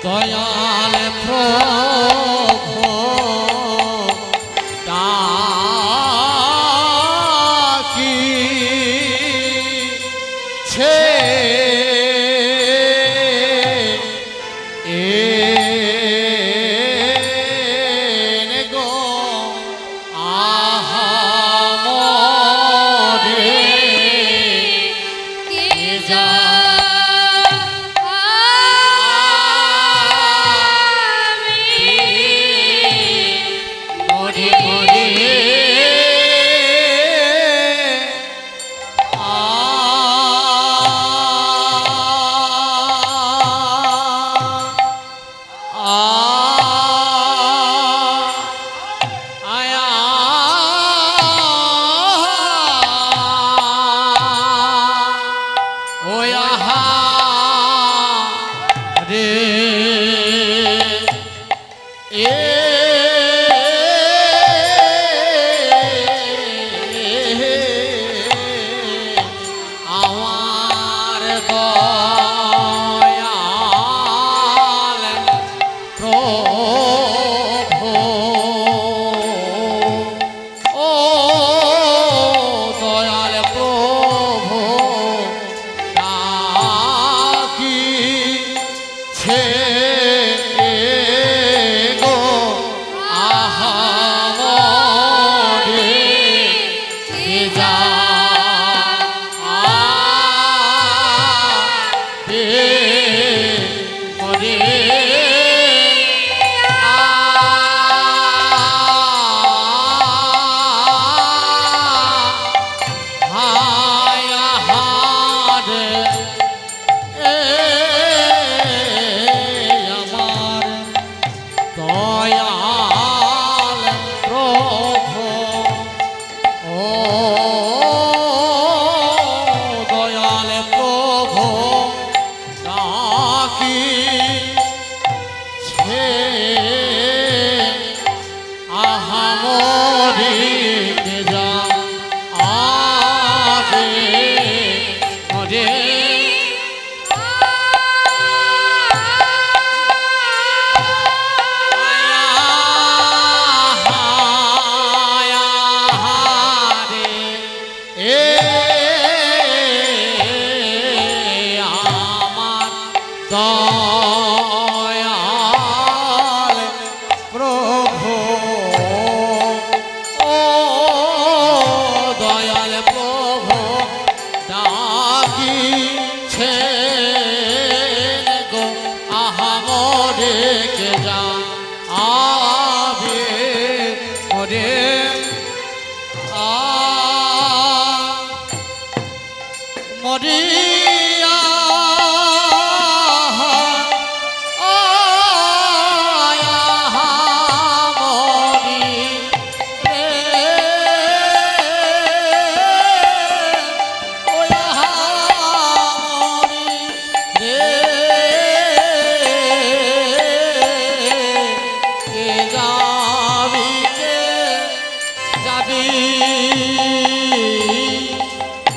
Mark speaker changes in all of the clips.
Speaker 1: দয়াল প্রভু ডাকিছে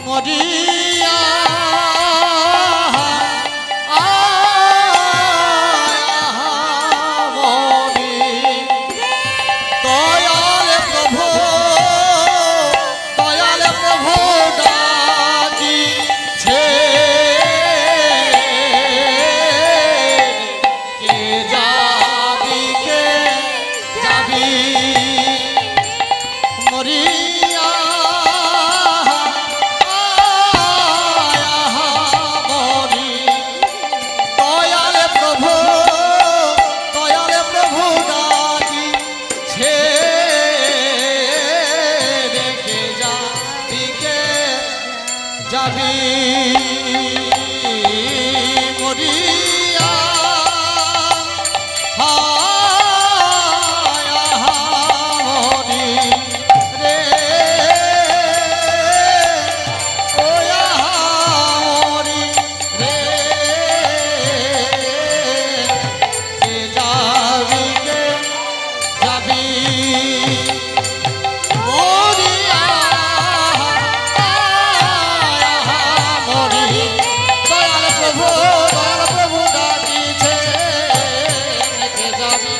Speaker 2: মরিয়া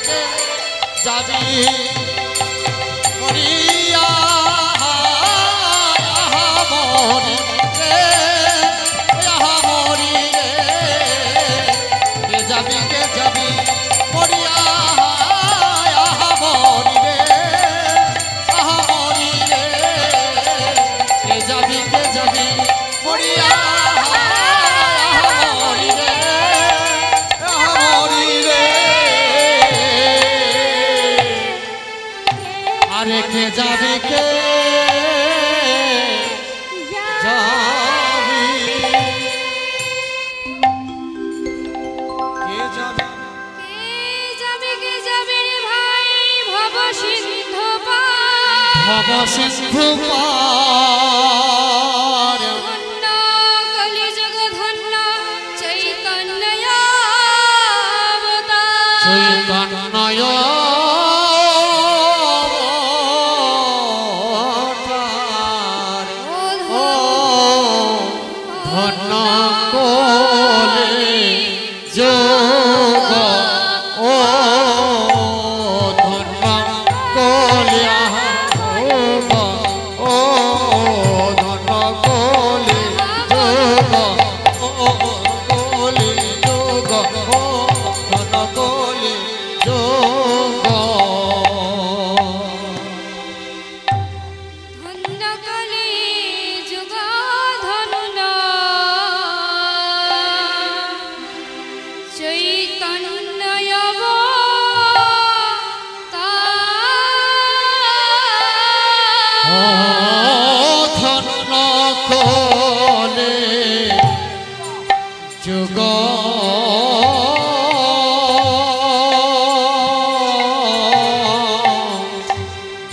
Speaker 1: কে যাবি মরিয়া মরি রে মরি রে কে যাবি মরিয়া মরি রে মরি রে কে যাবি মরিয়া মরি রে মরি রে আরে কে যাবি কে ভব সিন্ধু পার
Speaker 2: ধন্য কলিযুগ ধন্য চৈতন্য
Speaker 1: চৈতন্য ও ধন্য কোলে যোগ ও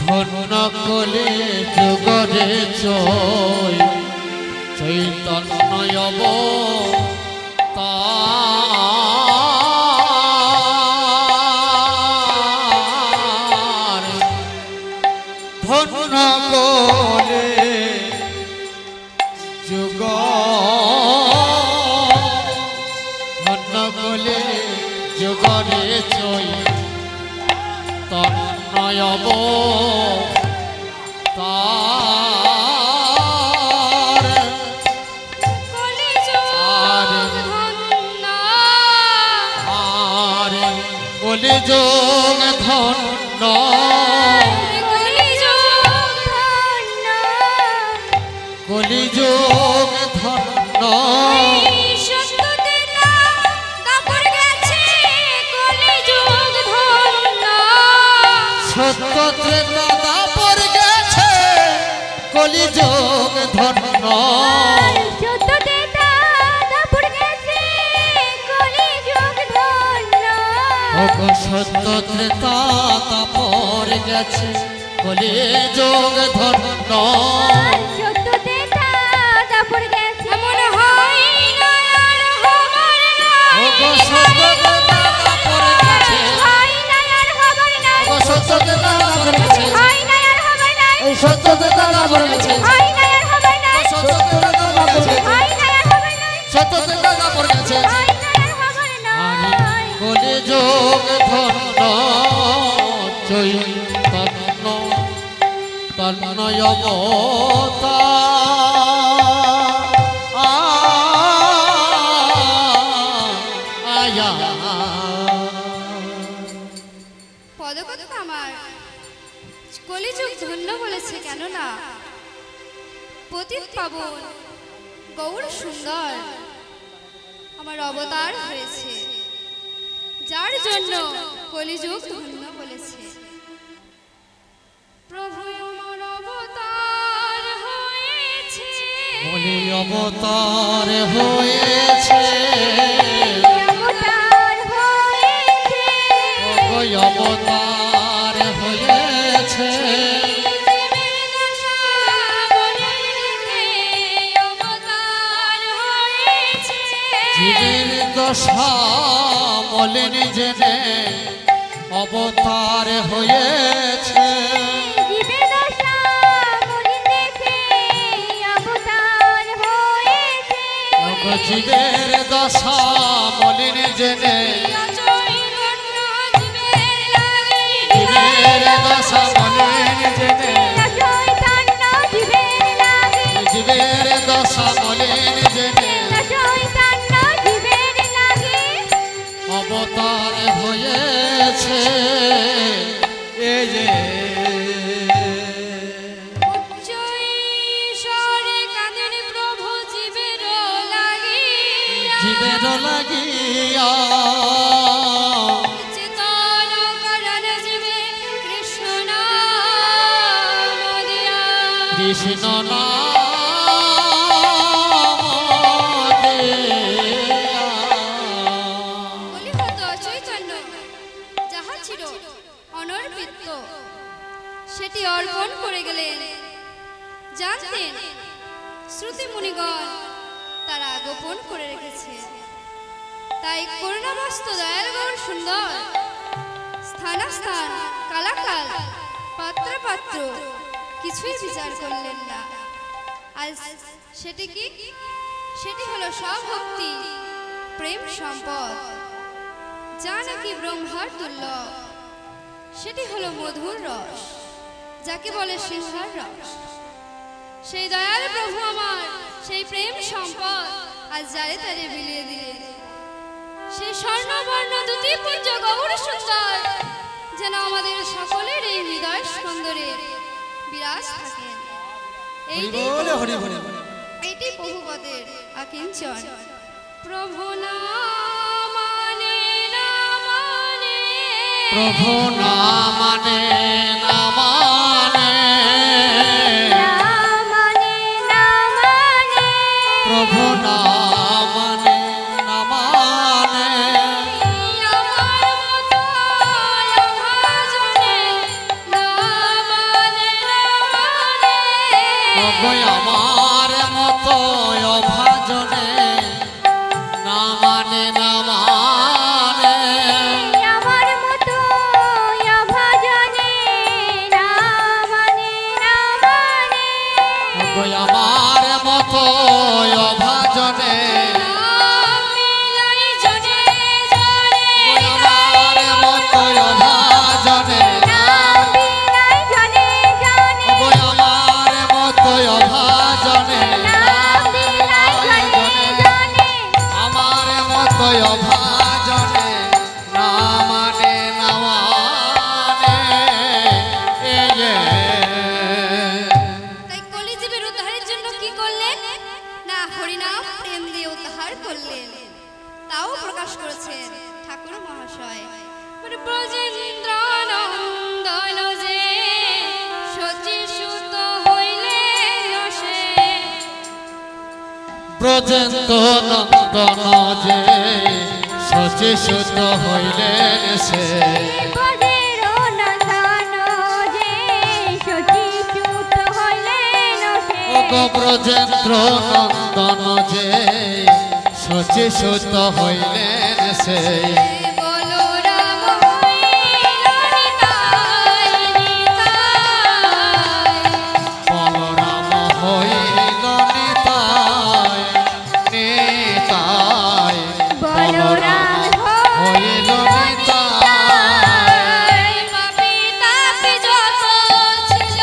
Speaker 1: ধন্য কোলে চৈতন্য অবতার ধন্য কোলে যুগ ধন্য কোলে যুগরে চৈতন্য অবতার কলিযুগ ধন্য কলিযুগ ধন্য সত্য ত্রেতা দাপর গেছে কলিযুগ ধন্য সত্য ত্রেতা তাপর গেছে কলিযুগ ধন্য কলিযুগ ধন্য চৈতন্য তন্ময় আয়া
Speaker 2: পদকথা আমার কলিযুগ ধন্য বলেছে কেননা পতিত পাবন গৌর সুন্দর আমার অবতার হয়েছে, যার জন্য কলিযুগ ধন্য বলেছে। প্রভু আমার অবতার হয়েছে,
Speaker 1: বলি অবতার হয়েছে,
Speaker 2: অবতার হয়েছে,
Speaker 1: অবতার হয়েছে, জীবের দশা বলেন জেনে অবতার হয়েছে, জীবের দশা বলেন জেনে হয়েছে এই যে
Speaker 2: উচ্চ ঈশ্বরে কাঁদেন প্রভু জীবের লাগিয়া
Speaker 1: জীবের লাগিয়া
Speaker 2: চেতন করণ জীবে কৃষ্ণ নাম দিয়া
Speaker 1: কৃষ্ণ নাম
Speaker 2: কলিহত চৈতন্য যাহা ছিল অনর্পিত সেটি অর্পণ করে গেলেন। জানতেন শ্রুতি মুনিগণ তারা গোপন করে রেখেছে, তাই করুণামস্ত দয়াল গৌর সুন্দর স্থানাস্থান কালাকাল পাত্র পাত্র কিছুই বিচার করলেন না। আজ সেটি কি? সেটি হলো সব ভক্তি প্রেম সম্পদ, যা নাকি ব্রহ্মার দুর্লভ। সেটি হলো মধুর রস, যাকে বলে সিংহার রস। সেই দয়াল প্রভু আমার সেই প্রেম সম্পদ আজ যারে তারে বিলিয়ে দিলেন। সেই স্বর্ণবর্ণ দুটি পুঞ্জ গৌর সুন্দর যেন আমাদের সকলের এই হৃদয় স্কন্দরে বিরাজ থাকেন। এইটি প্রভুপদের আকিঞ্চন। প্রভু না মানে না মানে
Speaker 1: প্রভু না মানে না মানে প্রভু না মানে না মানে
Speaker 2: আমার মতো অভাজনে না মানে না মানে
Speaker 1: ওগো আমার মতো অভাজনে না মানে না মানে
Speaker 2: আমার মতো অভাজনে না মানে না মানে
Speaker 1: ওগো আমার মতো অভাজনে
Speaker 2: মিলাই জনে জনে
Speaker 1: আমার মতো অভাজনে
Speaker 2: মিলাই জনে জনে
Speaker 1: ওগো আমার মতো অভাজনে
Speaker 2: মিলাই জনে জনে
Speaker 1: আমার মতো অভাজনে না মানে না মানে এই যে
Speaker 2: তাই কলিজীবের উদ্ধারের জন্য কি করলেন না হরিনাম প্রেম দিয়ে উদ্ধার করলেন। তাও প্রকাশ করেছেন ঠাকুর মহাশয়। ব্রজেন্দ্র নন্দন যে সচিসুত হইলেন সে
Speaker 1: ব্রজেন্দ্র নন্দন যে সচিসুত হইলেন সে
Speaker 2: পদের নন্দন যে সচিসুত হইলেন সে
Speaker 1: ওগো ব্রজেন্দ্র নন্দন যে সচিসুত হইলেন সে
Speaker 2: বলরাম হইল নিতাই নিতাই
Speaker 1: বলরাম হইল নিতাই নিতাই বলরাম হইল নিতাই
Speaker 2: পাপী তাপী যত ছিল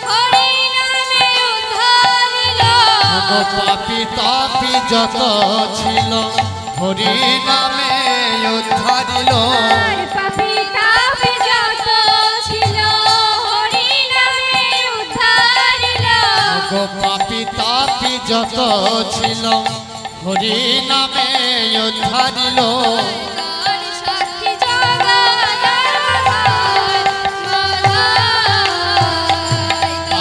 Speaker 2: হরি নামে উদ্ধারিল
Speaker 1: ওগো পাপী তাপী যত ছিল হরি নামে উদ্ধারিল
Speaker 2: পাপী তাপী যত ছিল হরি নামে উদ্ধারিল
Speaker 1: ওগো পাপী তাপী যত ছিল হরি নামে উদ্ধারিল
Speaker 2: তার সাক্ষী জগদার মাথায়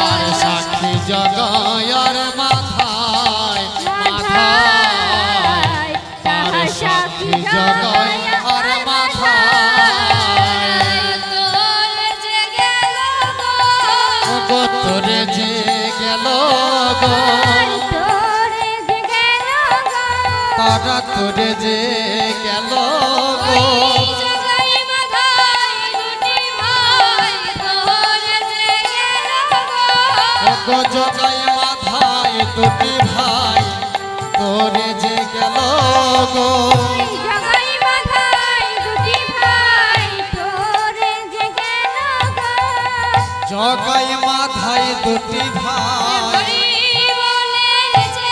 Speaker 1: আর সাক্ষী জগায়ার মাথায় মাথায় তার সাক্ষী জগায়ার মাথায়
Speaker 2: তোর যে গেল
Speaker 1: ওগো তোরে যে গেল গো
Speaker 2: তোরে যে গেল
Speaker 1: তারা তোরে যে গেল গো
Speaker 2: জগাই মাথায় দুটি ভাই তোরে যে গেল
Speaker 1: ওগো জগাই মাথায় দুটি ভাই তোরে যে গেল গো
Speaker 2: জগাই মাথায় দুটি ভাই তোরে যে গেল
Speaker 1: জগাই মাথায় দুটি ভাই
Speaker 2: হরি বলে যে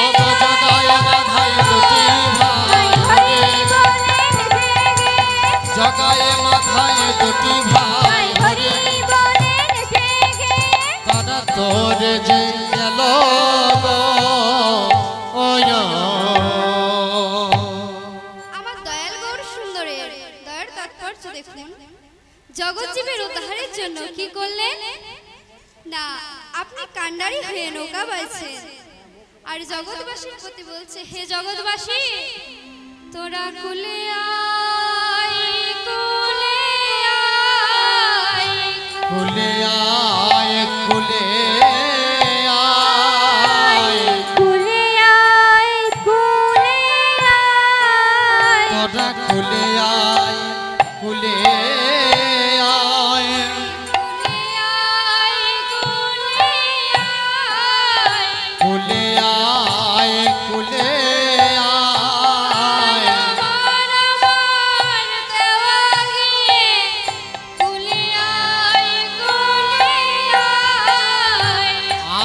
Speaker 1: ওগো জগাই মাথায় দুটি ভাই
Speaker 2: হরি বলে যে
Speaker 1: জগায় মাথায় দুটি ভাই
Speaker 3: হরি বলে গে গে
Speaker 1: তারা তোর যে গেল গো ওয়
Speaker 2: আমার দয়াল গৌর সুন্দরের দয়ার তাৎপর্য দেখুন। জগৎজীবের উদ্ধারের জন্য কি করলেন? না, আপনি কান্ডারি হয়ে নৌকা বাইছেন আর জগৎবাসীর প্রতি বলছে, হে জগৎবাসী, তোরা কুলে আয়, কুলে আয়,
Speaker 1: কুলে আয় কুলে আয়
Speaker 3: কুলে আয় কুলে আয়
Speaker 1: তোরা কুলে আয় কুলে আয় কুলে আয় কুলে আয়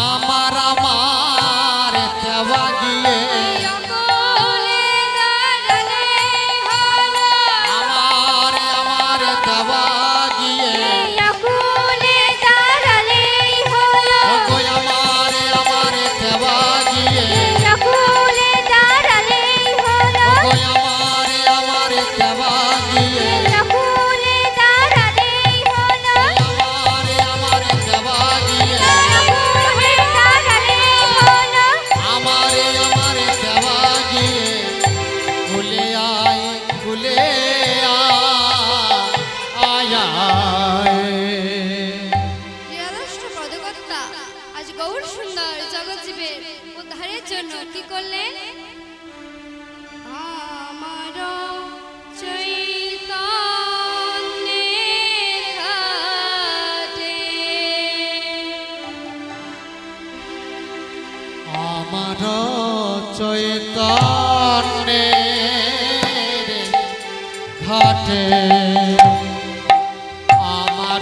Speaker 1: আমার আমার দেওয়া গিয়ে আমার আমার দেওয়া গিয়ে ওগো আমার আমার দেওয়া গিয়ে ওগো আমার আমার দেওয়া গিয়ে আমার আমার দেওয়া গিয়ে আমার আমার দেওয়া গিয়ে কুলে আয় কুলে আয়
Speaker 2: আজ গৌর সুন্দর জগৎজীবের উদ্ধারের জন্য কি করলেন? আমার চৈতন্যের ঘাটে
Speaker 1: আমার চৈতন্যের ঘাটে আমার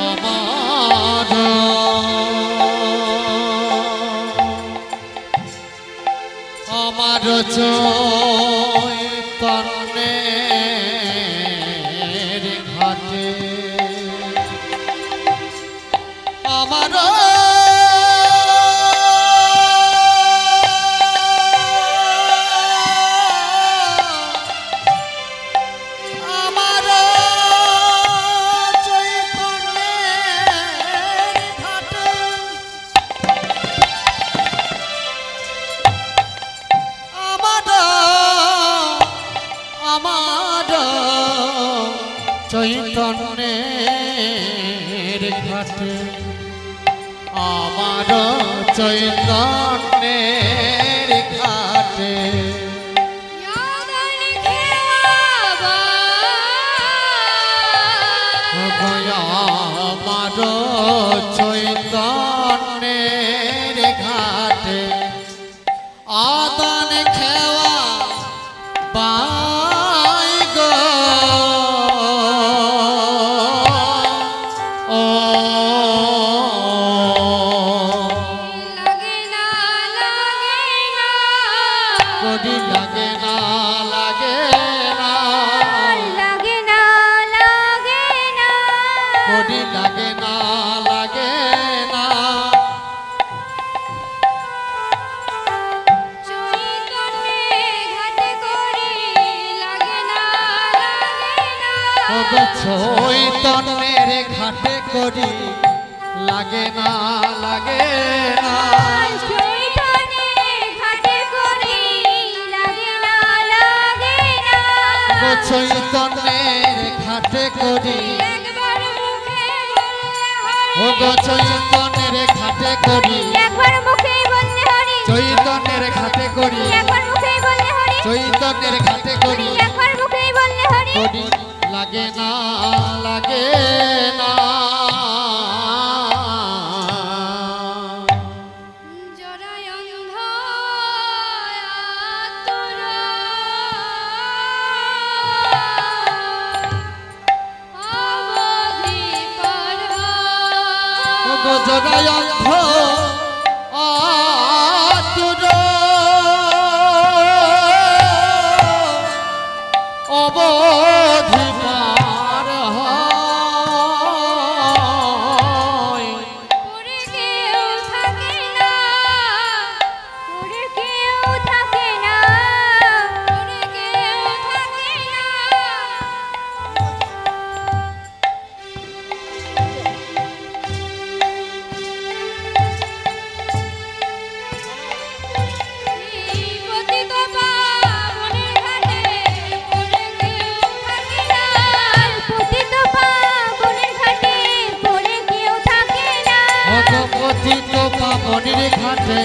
Speaker 1: আমার আমার চৈতন্যের ঘাটে আমার আমার চৈতন্যের ঘাটে আমার আমার চৈতন্যের ঘাটে আমার চৈতন্যের ঘাটে আমার চৈতন্যের ঘাটে আদান খেওয়া পাই গো ও করি লাগে না লাগে না করি লাগে না লাগে না ওগো চৈতন্যের ঘাটে করি লাগে না লাগে না ওগো চৈতন্যের ঘাটে করি ওগো চৈতন্যের ঘাটে করি চৈতন্যের ঘাটে করি চৈতন্যের ঘাটে করি করি লাগে না লাগে না ওগো জগায় অন্ধ আতুর পাবনির ঘাটে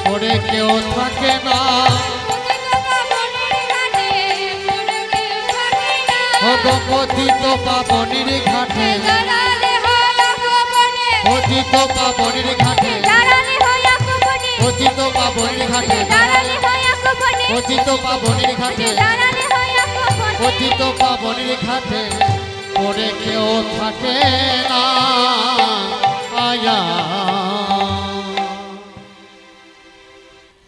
Speaker 1: পড়ে কেউ থাকে না পতিত পাবনির ঘাটে পতিত পাবনির ঘাটে পতিত পাবনির ঘাটে পতিত পাবনির ঘাটে পতিত পাবনির ঘাটে পড়ে কেউ থাকে না আয়া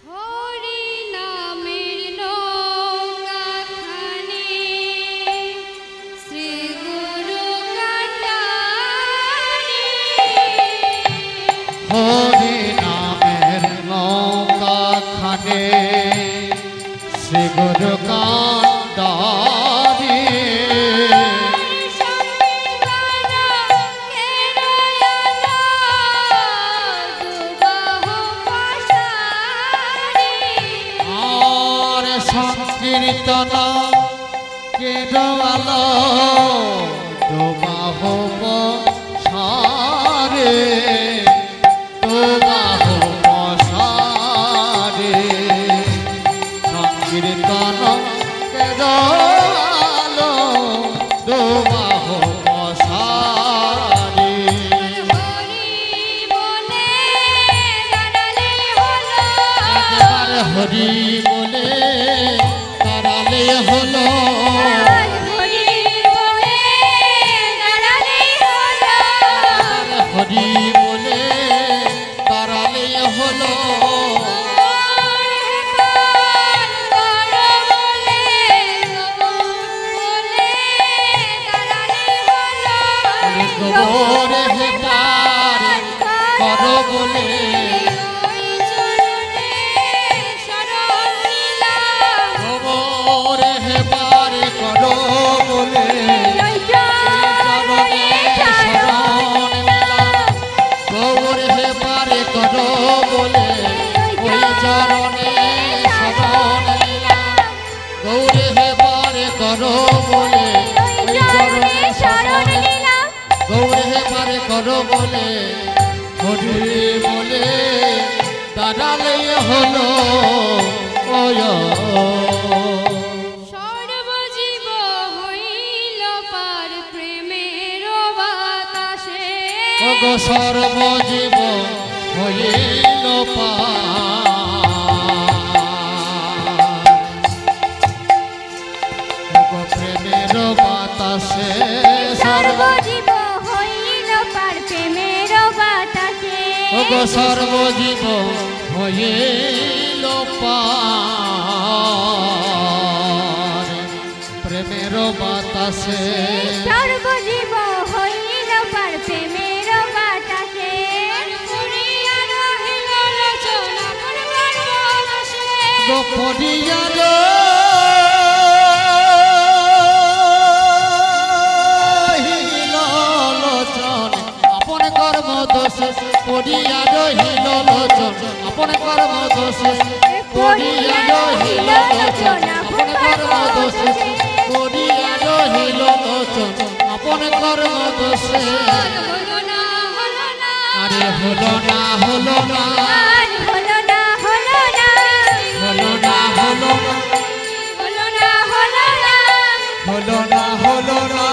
Speaker 2: হরি নামের নৌকাখানি শ্রী গুরু কান্ডারি
Speaker 1: হরি নামের নৌকা খানে শ্রী গুরু কান্ডারি আর সংকীর্তন কেরওয়ালো তোমাহো সারে তোমাহো সারে সংকীর্তন কেরওয়ালো তোমাহো সারে হরি বলে তারালে হলো হরি বলে তারালে হলো গোবর হে পার করো বলে গোবর হে পার করো বলে চরণে শরণ নিলাম গোবর হে পার করো বলে ওই চরণে শরণ নিলাম গৌরে হে পার করো বলে ওই চরণে শরণ নিলাম গৌরে হে পার করো বলে হরি বলে দাঁড়ালে হলো ওয়
Speaker 2: সর্বজীব হইল পার প্রেমের বাতাসে
Speaker 1: ওগো সর্বজীব হইল ওগো প্রেমের বাতাসে
Speaker 3: সর্বজীব হইল পার প্রেমের বাতাসে
Speaker 1: ওগো সর্বজীব হইল প্রেমের বাতাসে
Speaker 3: সর্বজীব হইল পার প্রেমের বাতাসে
Speaker 1: গোপরিয়া লোচন আপন কর্ম দোষ পড়িয়া রহিল লোচন আপন কর্ম দোষ পড়িয়া রহিল লোচন আপন কর্ম দোষ পড়িয়া রহিল লোচন আপন কর্ম দোষ আরে হলো না হলো না
Speaker 3: হলো না হলো না
Speaker 1: হলো না হলো না
Speaker 3: হলো না হলো না
Speaker 1: হলো না হলো না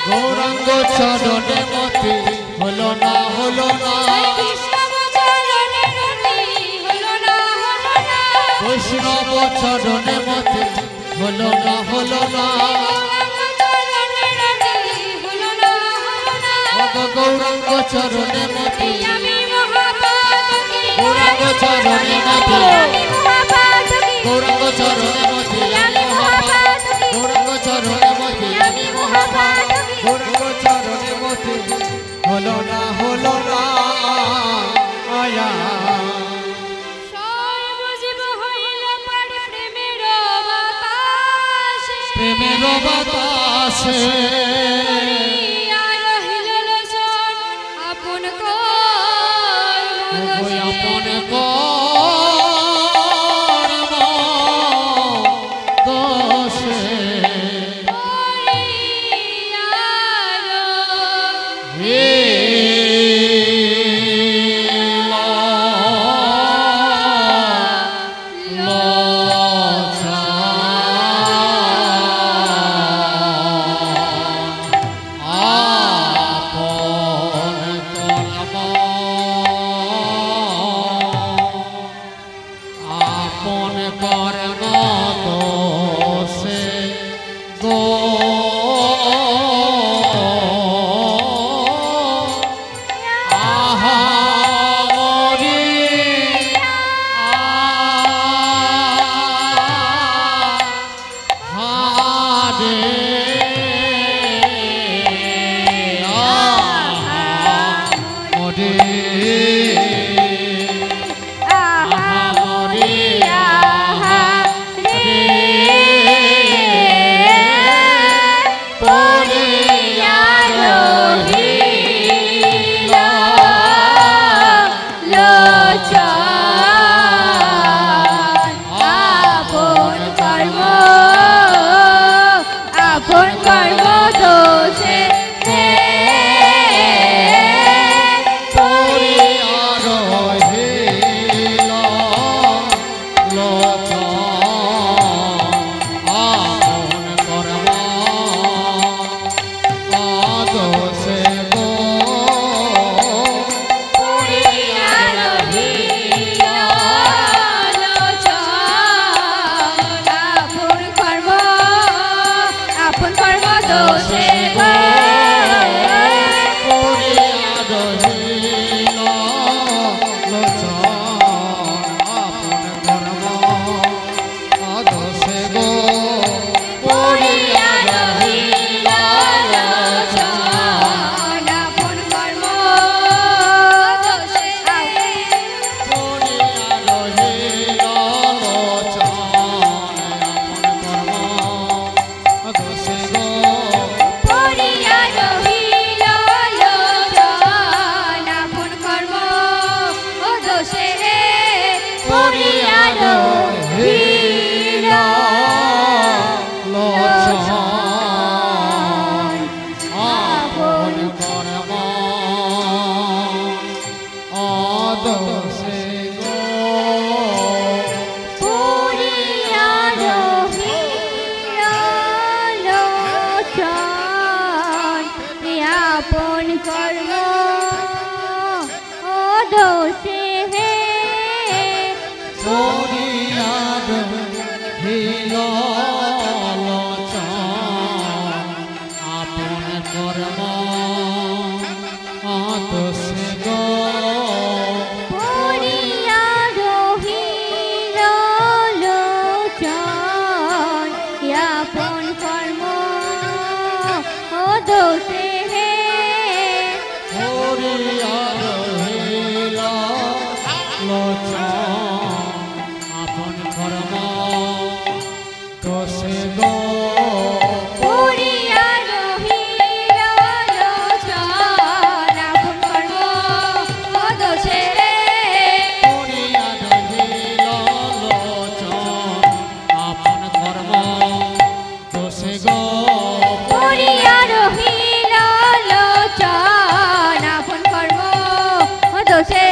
Speaker 1: গৌরাঙ্গ চরণে মতি হলো না হলো না বৈষ্ণব চরণে মতি হলো না হলো না গৌরাঙ্গ চরণে মতি গৌরাঙ্গ চরণে মতি গৌরাঙ্গ চরণে মতি গৌরাঙ্গ চরণে মতি গৌরাঙ্গ চরণে মতি হলো না হলো না আয়া প্রেমের বাতাসে
Speaker 2: আপন
Speaker 1: আপন কর্ম দোষে মরে
Speaker 3: আহা মরি আহা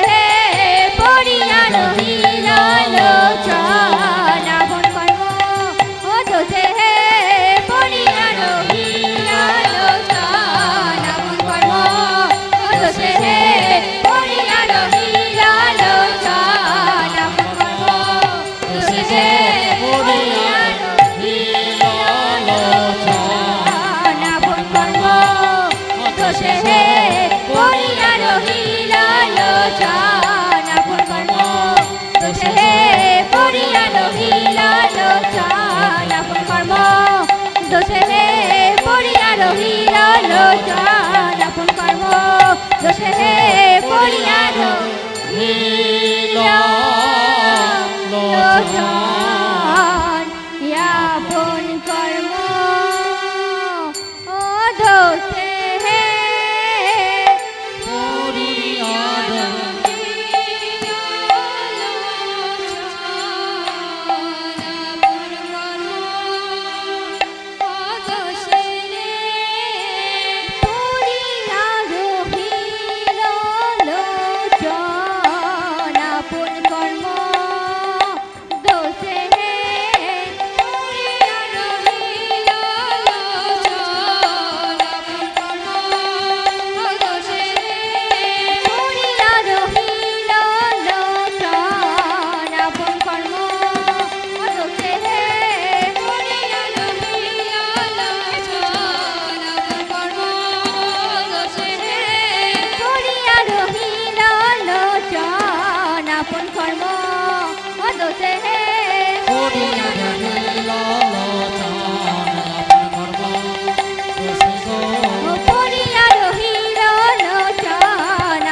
Speaker 3: রে পড়িয়া রহিল লোচন আপন কর্ম দোষে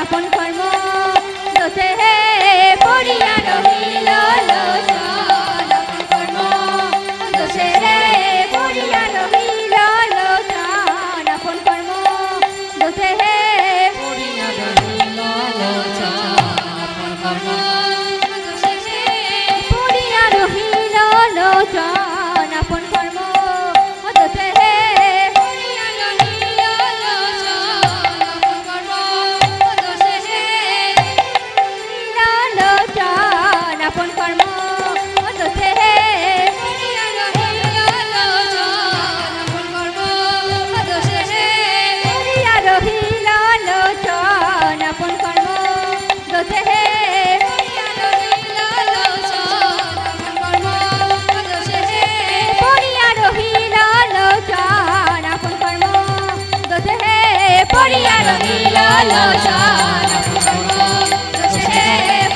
Speaker 3: আপন লোচন দোষে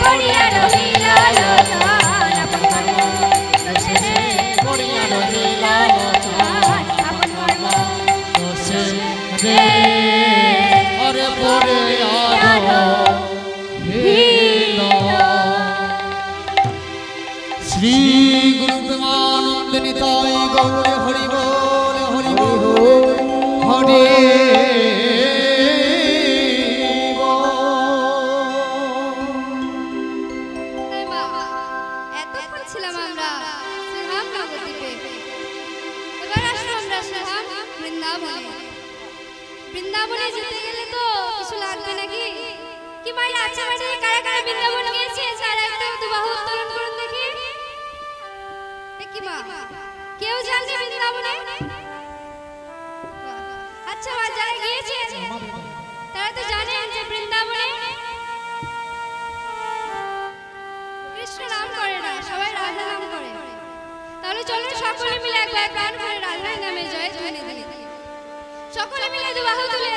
Speaker 3: পড়িয়া রহিল লোচন আপন কর্ম দোষে পড়িয়া রহিল লোচন আপন কর্ম
Speaker 1: দোষে রে আরে পড়ে আরো হেল। শ্রী গুরু প্রেমানন্দ নিতাই গৌর হরি বল হরি বল হরে
Speaker 2: এতক্ষণ ছিলাম আমরা শ্রীধাম নবদ্বীপে, এবার আসবো আমরা শ্রীধাম বৃন্দাবনে। বৃন্দাবনে যেতে গেলে তো কিছু লাগবে নাকি? কি মাইয়া আচ্ছা বাড়ি কারা কারা বৃন্দাবন গিয়েছে তারা একটু দুবাহু উত্তোলন করুন দেখি। কি মা কেউ জানছে বৃন্দাবনে? আচ্ছা মা যারা গিয়েছে তারা তো জানেন যে বৃন্দাবনে কৃষ্ণ নাম করে না, সবাই রাধা নাম করে। তাহলে চলো সকলে মিলে একবার গান করে রাধার নামে জয় ধ্বনি দিই। সকলে মিলে দুবাহু তুলে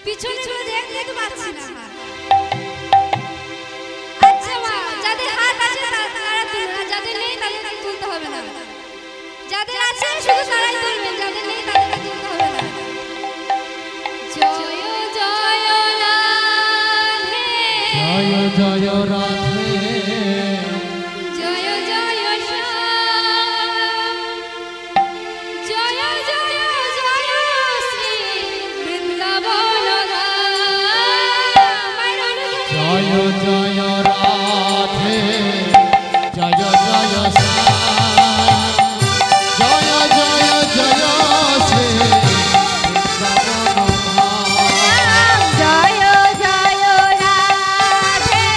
Speaker 2: পিছনে গুলো দেখতে তো পাচ্ছি না। আচ্ছা মা যাদের হাত আছে তারা তুলুন, আর যাদের নেই তাদের তুলতে হবে না। যাদের আছে শুধু তারাই তুলবেন, যাদের নেই তাদেরকে তুলতে হবে না। জয় জয় রাধে
Speaker 1: জয় জয় রাধে
Speaker 2: জয় জয় শ্যাম জয় জয় জয় শ্রী বৃন্দাবন ধাম।
Speaker 1: জয় জয় রাধে জয় জয় শ্যাম জয় জয় জয় শ্রী বৃন্দাবন ধাম।
Speaker 3: জয় জয় রাধে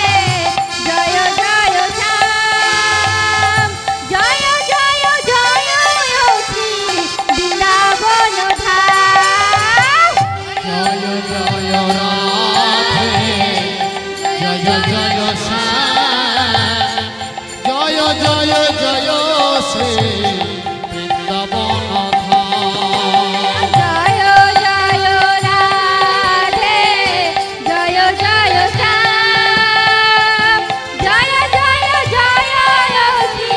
Speaker 3: জয় জয় শ্যাম জয় জয় জয় শ্রী বৃন্দাবন ধাম।
Speaker 1: জয় জয় রাধে জয় জয় শ্যাম জয় জয় জয় শ্রী বৃন্দাবন ধাম।
Speaker 3: জয় জয় রাধে জয় জয় শ্যাম জয় জয় জয় শ্রী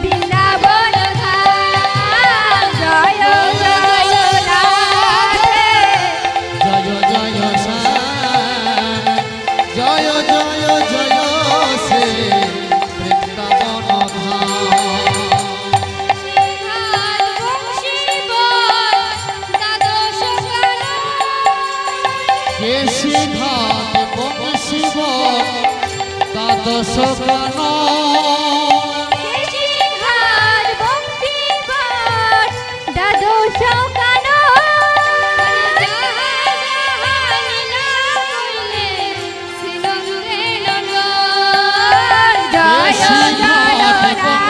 Speaker 3: বৃন্দাবন ধাম। জয় জয় রাধে
Speaker 1: জয় জয় শ্যাম জয় জয় জয় শ্রী বৃন্দাবন ধাম। কেশি ঘাট বংশী বর দ্বাদশ কানন
Speaker 3: কেশিঘাট বংশীবট দ্বাদশ কানন। জয়
Speaker 1: কেশি
Speaker 3: জয়
Speaker 1: ঘাট বংশী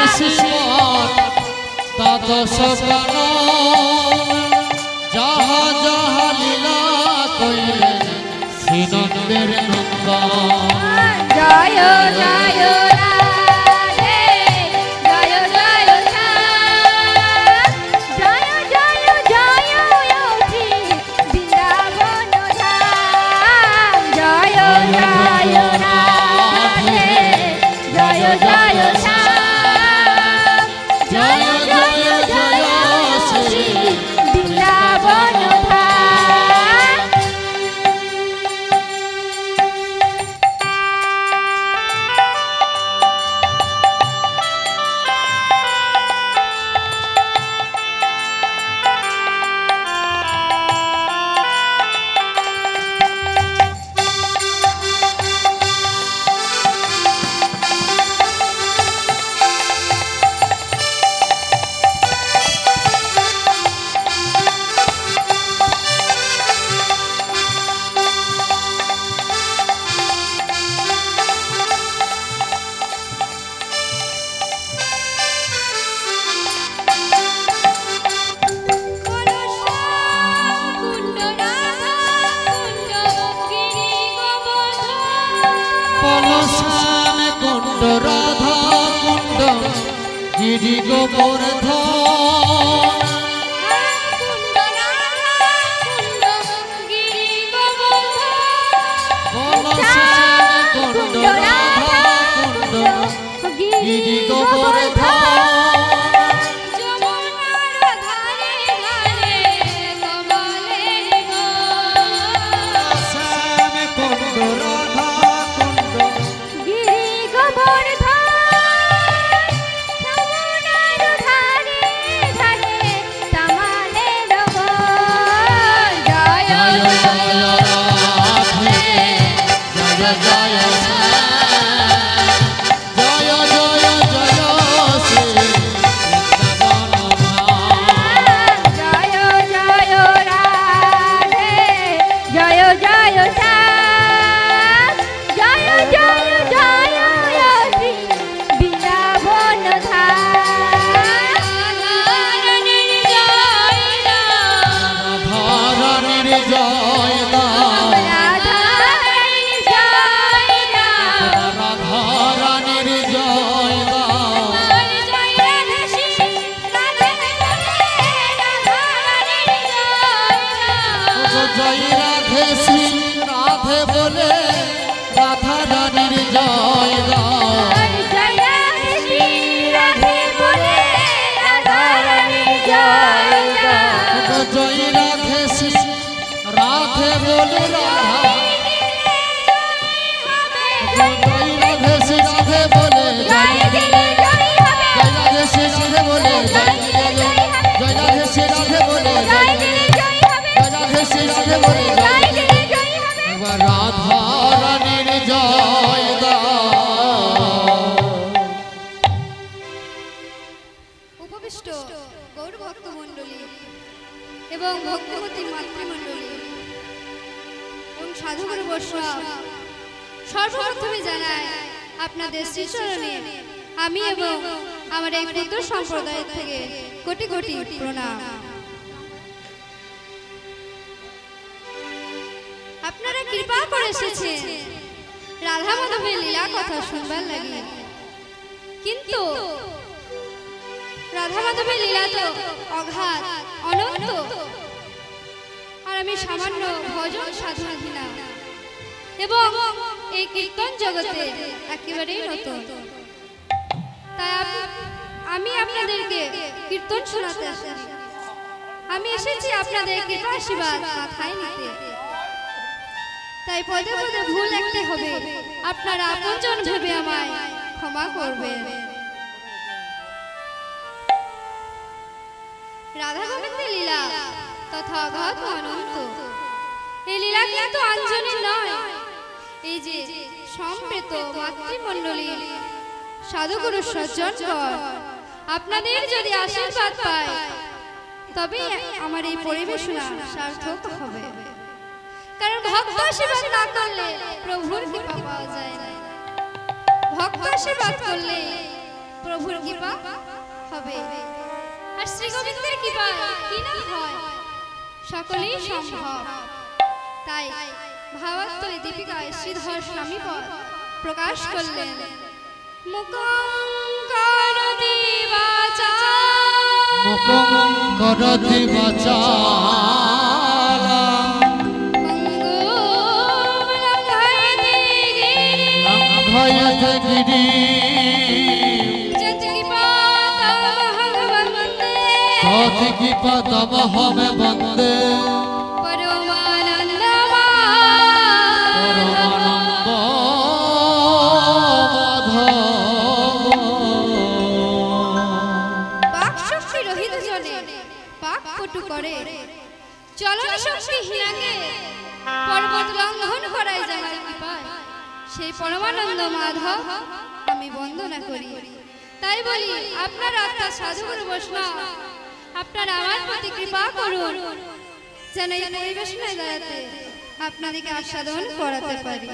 Speaker 3: রাধে
Speaker 1: বর দ্বাদশ কানন যাহা যাহা লীলা কইলেন শ্রীনন্দের নন্দন।
Speaker 3: জয় জয় রাধে জয় জয় শ্যাম জয় জয় জয় শ্রী বৃন্দাবন ধাম। জয় জয় রাধে জয় জয় শ্যাম জয় জয় জয় শ্রী বৃন্দাবন ধাম।
Speaker 1: পলশ্যাম কুণ্ড রাধা কুণ্ড গিরি গোবর্ধন।
Speaker 3: জয় শ্যাম জয় জয় জয় শ্রী বৃন্দাবন ধাম
Speaker 2: রাধারানীর জয় দাও
Speaker 1: রাধারানীর জয় দাও
Speaker 3: রাধারানীর জয় দাও
Speaker 1: রাধারানীর জয় দাও
Speaker 2: জয় রাধে শ্রী রাধে বলে রাধারানীর জয় দাও
Speaker 1: জয় রাধে শ্রী রাধে বলে রাধারানীর জয় দাও
Speaker 3: জয় রাধে শ্রী রাধে বলে রাধারানীর জয় দাও
Speaker 1: জয় রাধে শ্রী রাধে বলে রাধা জয় রাধে শ্রী রাধে বলে
Speaker 3: জয় দিলে জয় হবে
Speaker 1: জয় রাধে শ্রী রাধে বলে জয় রাধে শ্রী রাধে বলে
Speaker 3: জয় দিলে জয় হবে
Speaker 1: জয় রাধে শ্রী রাধে বলে
Speaker 3: জয় দিলে জয় হবে
Speaker 1: একবার রাধারানীর জয় দাও
Speaker 2: উপবিষ্ট গৌর ভক্ত মণ্ডলী এবং ভক্তিমতী মাতৃমণ্ডলী এবং সাধুগুরু বৈষ্ণব সর্বপ্রথমে জানাই আপনাদের শ্রীচরণে আমি এবং আমার এই ক্ষুদ্র সম্প্রদায় থেকে কোটি কোটি প্রণাম। আপনারা কৃপা করে এসেছেন রাধা মাধবের লীলা কথা শুনবার লাগে, কিন্তু রাধা মাধবের লীলা তো অগাধ অনন্ত, আর আমি সামান্য ভজন সাধনা এবং এই কীর্তন জগতে একেবারেই নতুন। তাই আমি আপনাদেরকে কীর্তন শোনাতে আসছি। আমি এসেছি আপনাদের কৃপা আশীর্বাদ মাথায় নিতে। তাই পদে পদে ভুল একটা হবে, আপনারা আপনজন ভেবে আমায় ক্ষমা করবেন। রাধা গোবিন্দের লীলা তথা অগাধ অনন্ত। এই লীলা কিন্তু আঞ্জনের নয়, এই যে সম্প্রেত মাতৃমণ্ডলী সাধুগুরু সজ্জনগণ আপনাদের যদি আশীর্বাদ পায় তবে আমার এই পরিবেশনা সার্থক হবে। কারণ ভক্ত আশীর্বাদ না করলে প্রভুর কৃপা পাওয়া যায় না। ভক্ত আশীর্বাদ করলে প্রভুর কৃপা হবে, আর শ্রী গোবিন্দের কৃপা কি না হয়, সকলেই সম্ভব। তাই ভাবাত্ম দীপিকায় শ্রীধর স্বামীপদ প্রকাশ করলেন। মুখং করতি বাচাল
Speaker 1: মুখং করতি বাচাল
Speaker 2: পঙ্গুম লঙ্ঘয়তে গিরিম
Speaker 1: লঙ্ঘয়তে গিরিম যৎকৃপাতমহং বন্দে
Speaker 2: পরমানন্দমা
Speaker 1: পরমানন্দ
Speaker 2: বাক শক্তি রহিত জনে পাক পটু করে, চলন শক্তি হীনাকে পর্বত লঙ্ঘন করায় যাহার কৃপায়, সেই পরমানন্দ মাধব আমি বন্দনা করি। তাই বলি আপনার আত্মা সাধুগুরু বৈষ্ণব আপনারা আমার প্রতি কৃপা করুন, যেন এই পরিবেশনায় দাঁড়াতে আপনাদেরকে আস্বাদন করাতে পারি।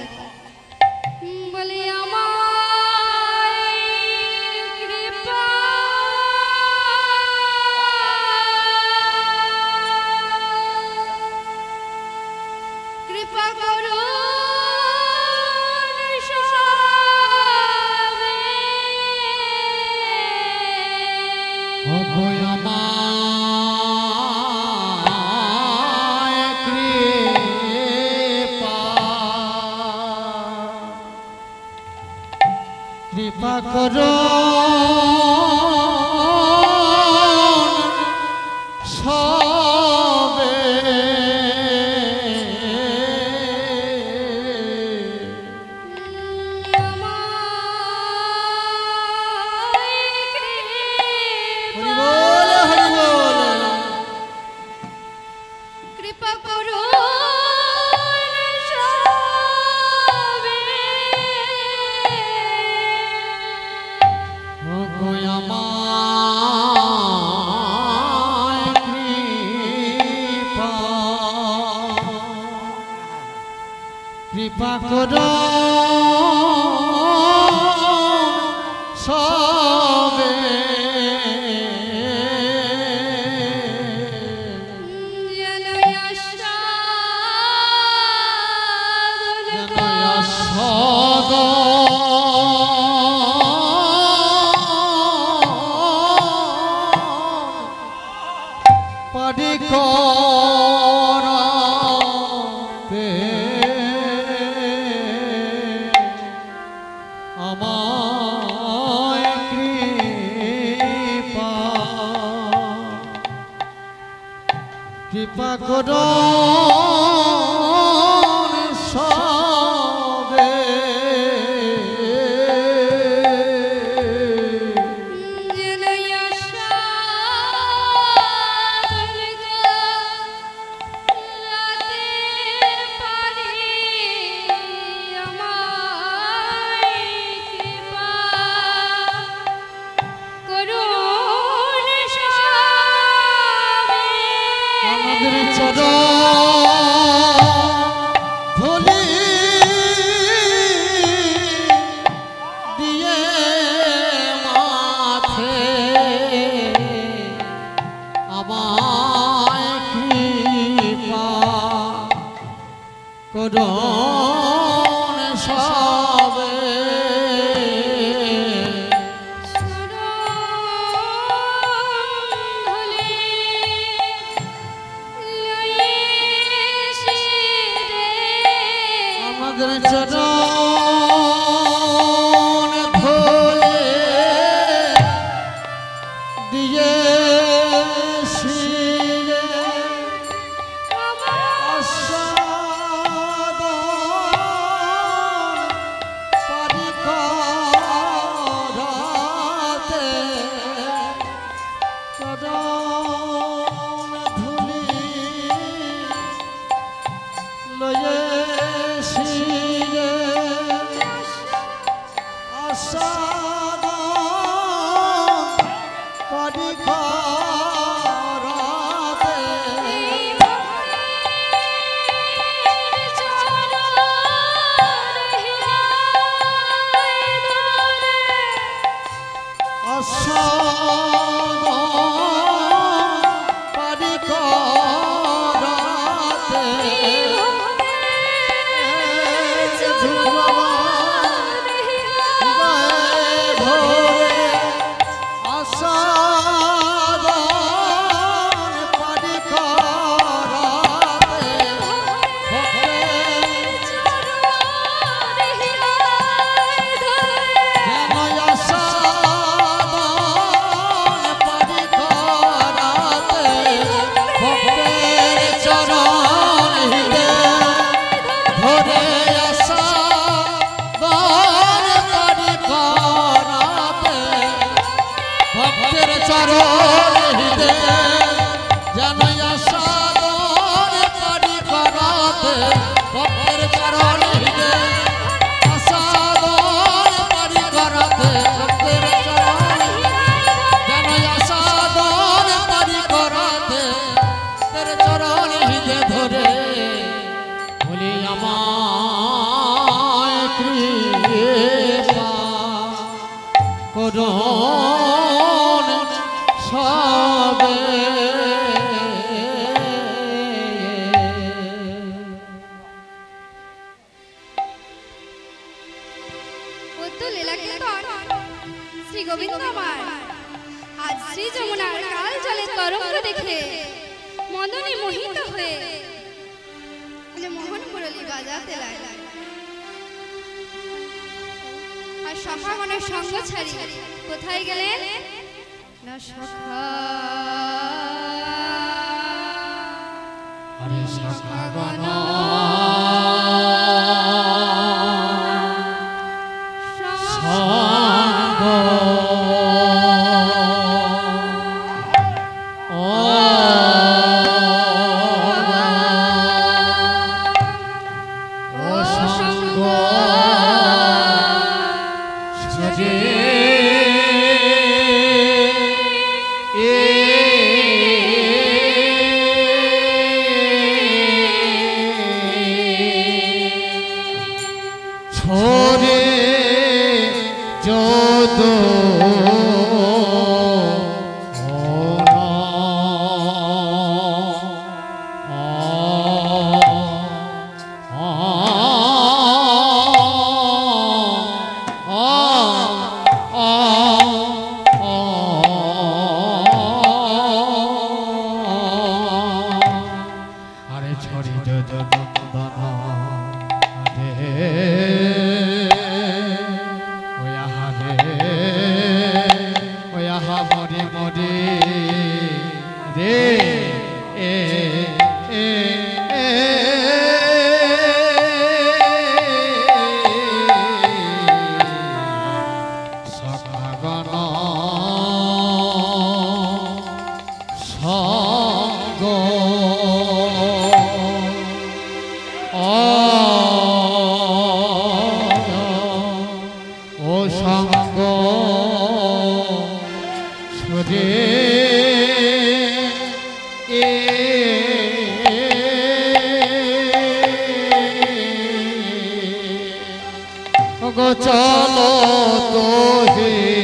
Speaker 2: বলে আমার কৃপা কৃপা করুন
Speaker 1: অভয় আমায় কৃপা করো সবে হরি বল হরি বল
Speaker 2: কৃপা করুন সবে
Speaker 4: কৃপা করো সবে কৃপা করো সবে ভুলি দিয়ে মাথে আমায় কৃপা করো সবে চরণ ধরে দিয়ে শিরে আস্বাদন পরিকরাতে চরণ ধুলি লয়ে শিরে আস্বাদন পরিকরাতে
Speaker 2: শ্রী গোবিন্দ আমার আজ শ্রী যমুনার কাল জলে তরঙ্গ দেখে মদনে মোহিত হয়ে মোহন মুরলী বাজাতে লাগলেন আর সখাগণের সঙ্গ ছাড়ি কোথায় গেলেন না সখা
Speaker 4: আরে সখাগণ তো আরে ছড়ি নন্দন রে ওয়া মরে মরে রে এ এ এ সখাগণ সঙ্গ ও সঙ্গ ছড়ে গো চলো তো হে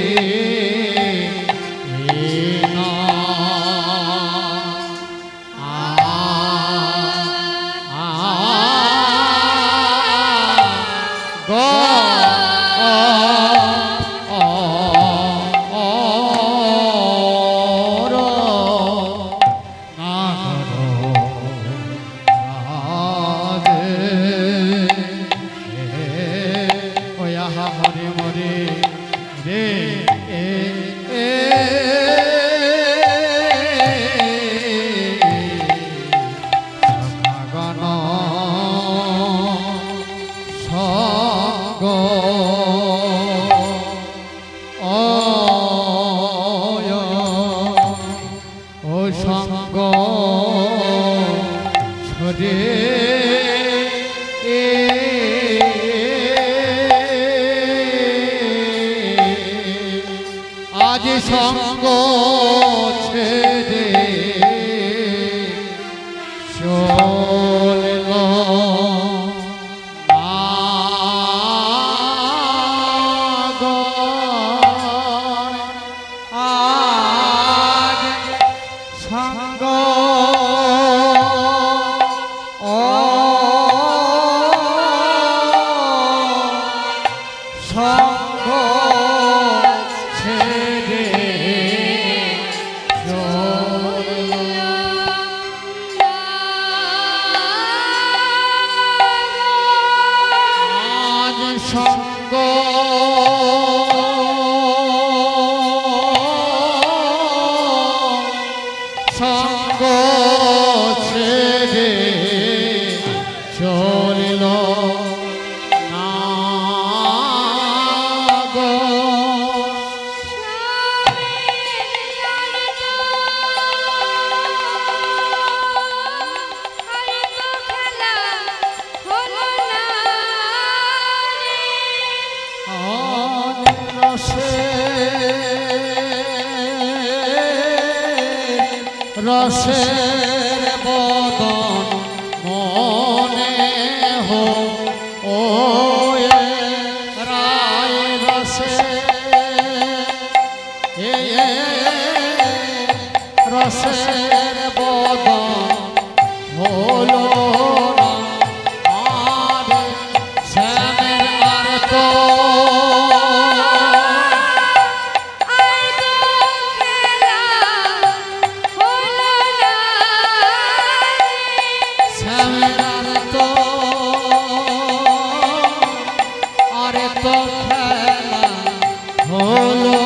Speaker 4: মরে মরে রে এ এ সখাগণ সঙ্গ ও সঙ্গ ছড়ে আজ সঙ্গ ছেড়ে চলল আজ সঙ্গ সঙ্গ ছেড়ে আজ সঙ্গ সঙ্গ ছেড়ে চলিল না গো রসের বদন মনে হো ও রায় রসে রসের বদন হলো না আর শ্যামের আর তো হলো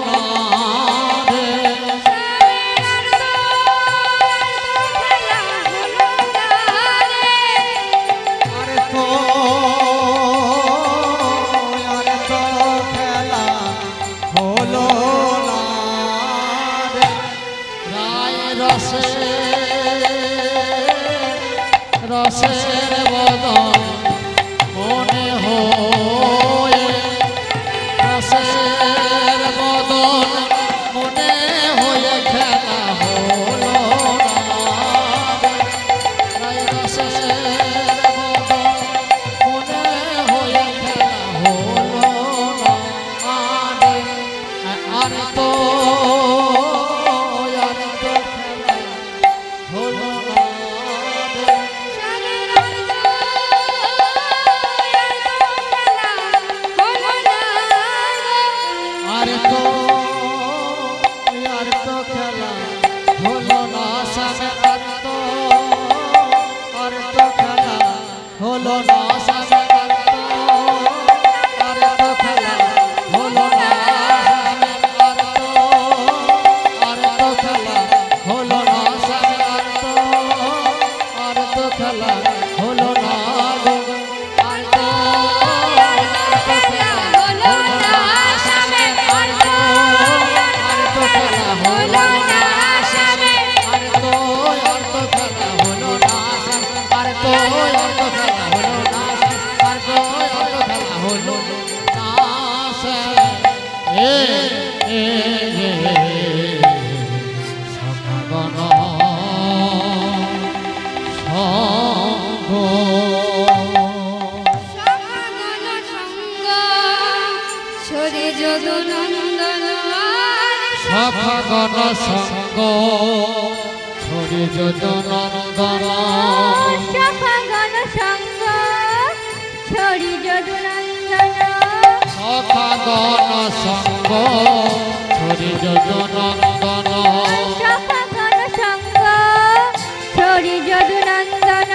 Speaker 4: না রে আরে তো খেলা হলো না রে রায় রসের বদন মনে হয় রসের বদন মনে হয়ে খেলা হলো না রসের বদন না স্বামী আর তো খেলা হলো না স্বামী আর তো খেলা হলো না স্বামী আর তো খেলা হলো না গো আর তো
Speaker 1: খেলা হলো না স্বামী আর তো খেলা হলো না স্বামী
Speaker 4: আর তো খেলা হলো না আর তো খেলা হলো না আর তো খেলা হলো না সখাগণ সঙ্গ
Speaker 2: সখাগণ সঙ্গ ছড়ে যদুনন্দন
Speaker 4: সখাগণ সঙ্গ ছড়ি যদুনন্দন
Speaker 3: সখাগণ সঙ্গ ছড়ি যদুনন্দন
Speaker 4: সখাগণ সঙ্গ ছড়ি যদুনন্দন
Speaker 3: সখাগণ সঙ্গ ছড়ি যদুনন্দন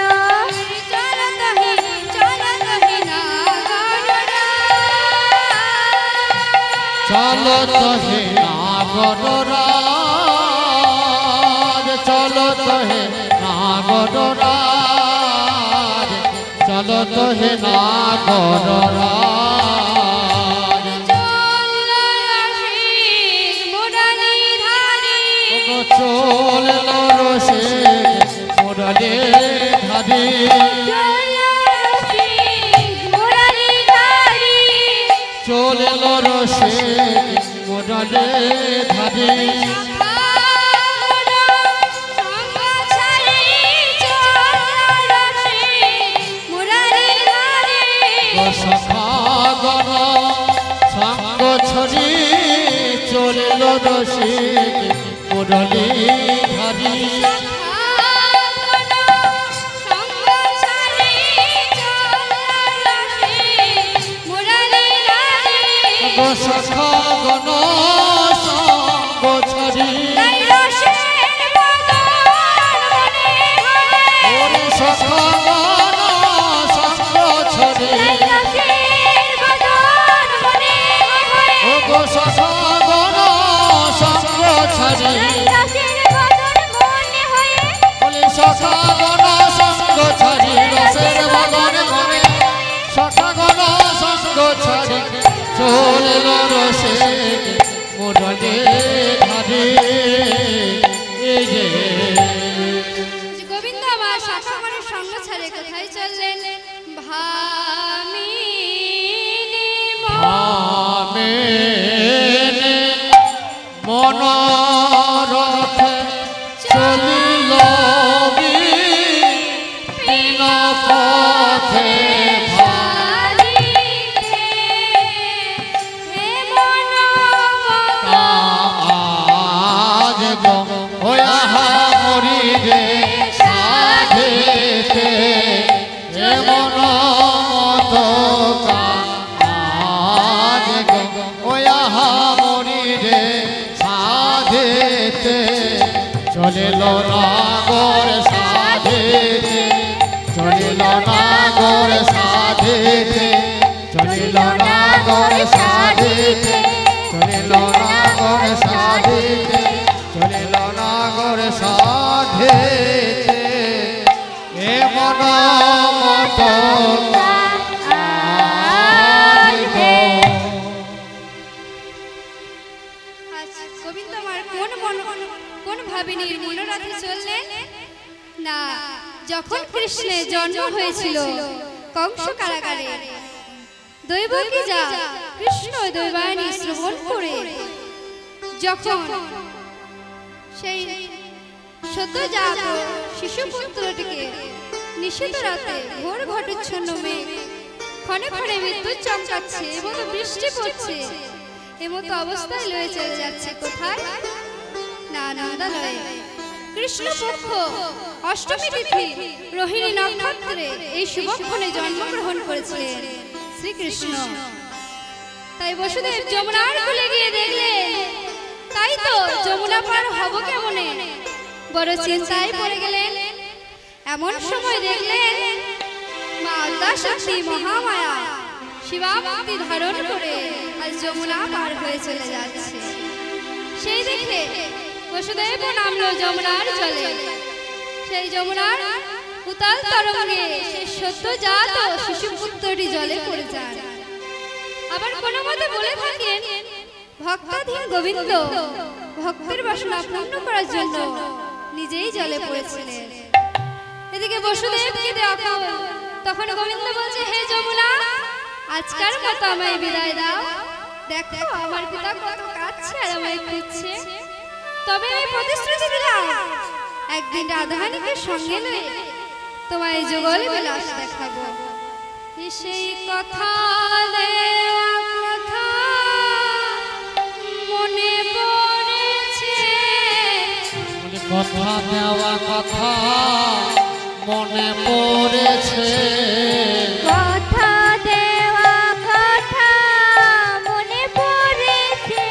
Speaker 2: চলত হে নাগরাজ
Speaker 4: চলত হে নাগরাজ চলত হে নাগরাজ চল রসে মুরলি ধারি চল রসে মুরলি ধারি সখাগণ সঙ্গ ছড়ি চলিল রসিক মুরলি ধারি সখাগণ সঙ্গ ছড়ি সখাগণ সঙ্গ ছড়ি সখাগণ সঙ্গ ছড়ি সখাগণ সঙ্গ ছড়ি রসের বদন মনে সখাগণ সঙ্গ ছড়ি চলিল রসে মুরলি ধারি
Speaker 2: গোবিন্দ আমার সখাগণের সঙ্গ ছাড়ে কোথায় চললেন ভামিনী
Speaker 4: আমেনে মনোরথে চলিল বিপিন পথে আজ হয়া মরি রে সাধেতে এমন মত আজ হয়া মরি রে সাধেতে চলিল নাগর সাধেতে চলিল নাগর সাধেতে চলিল নাগর সাধেতে চলিল নাগর সাধেতে চলিল নাগর সাধেতে এমন মত
Speaker 2: গোবিন্দ আমার কোন ভাবিনীর মনোরথে চললেন না যখন কৃষ্ণের জন্ম হয়েছিল কংস কারাগারে দৈবকী যা কৃষ্ণ দৈবায়নী শ্রবণ করে যখন সেই সদ্যজাত শিশুপুত্রটিকে নিষিদ্ধ রাতে ঘোর ঘটোচ্ছন্ন মেঘ ক্ষণে ক্ষণে বিদ্যুৎ চমকাচ্ছে এবং বৃষ্টি পড়ছে এমতো অবস্থায় লয়ে চলে যাচ্ছে কোথায় না নন্দালয়ে কৃষ্ণপক্ষ অষ্টমী তিথি রোহিণী নক্ষত্রে এই শুভক্ষণে জন্মগ্রহণ করেছিলেন শ্রীকৃষ্ণ। তাই বসুদেব যমুনার কূলে গিয়ে দেখলেন তাই তো যমুনা পার হব কেমনে, বড় চিন্তায় পড়ে গেলেন। এমন সময় দেখলেন মা আদ্যা শক্তি মহামায়া শিবামূর্তি ধারণ করে আজ যমুনা পার হয়ে চলে যাচ্ছে। সেই দেখে বসুদেব নামলো যমুনার জলে। সেই যমুনার উতাল তরঙ্গে সেই সদ্যজাত শিশুপুত্রটি জলে পড়ে যায়। আবার কোনো মতে বলে থাকেন ভক্তাধীন গোবিন্দ ভক্তের বাসনা পূর্ণ করার জন্য নিজেই জলে পড়েছিলেন। এদিকে বসুদেবকে দেওয়া খবর, তখন গোবিন্দ বলছে, হে যমুনা, আজকার মতো আমায় বিদায় দাও। দেখো আমার পিতা কত কাঁদছে আর আমায় খুঁজছে। তবে আমি প্রতিশ্রুতি দিলাম একদিন রাধারানীকে সঙ্গে লয়ে তোমায় যুগল বিলাস দেখাবো। সেই কথা দেওয়া কথা মনে পড়েছে,
Speaker 4: কথা দেওয়া কথা মনে পড়েছে,
Speaker 3: কথা দেওয়া কথা মনে পড়েছে,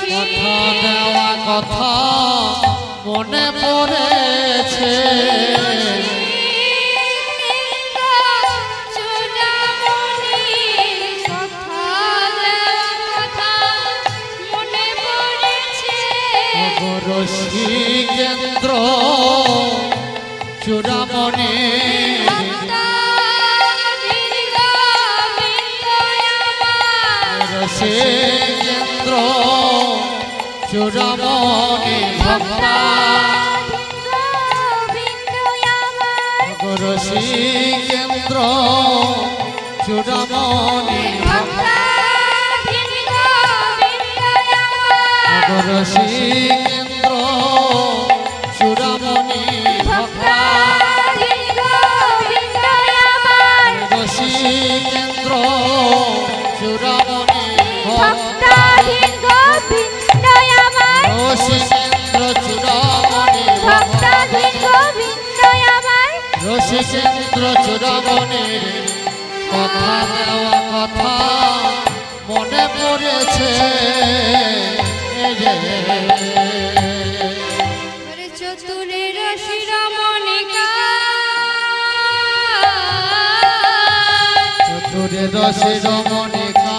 Speaker 4: কথা দেওয়া কথা মনে পড়েছে, রসিকেন্দ্র চূড়ামণি রসিকেন্দ্র চূড়ামণি ভক্তা রসিকেন্দ্র চূড়ামণি ভক্তা রসিকেন্দ্র চূড়ামণি ভক্তা রসিকেন্দ্র চূড়ামণি ভক্তা রসিকেন্দ্র চূড়ামণি ভক্তা রসিকেন্দ্র চূড়ামণির কথা দেওয়া কথা মনে পড়েছে।
Speaker 2: চতুরের শিরোমণিকা
Speaker 4: চতুরের শিরোমণিকা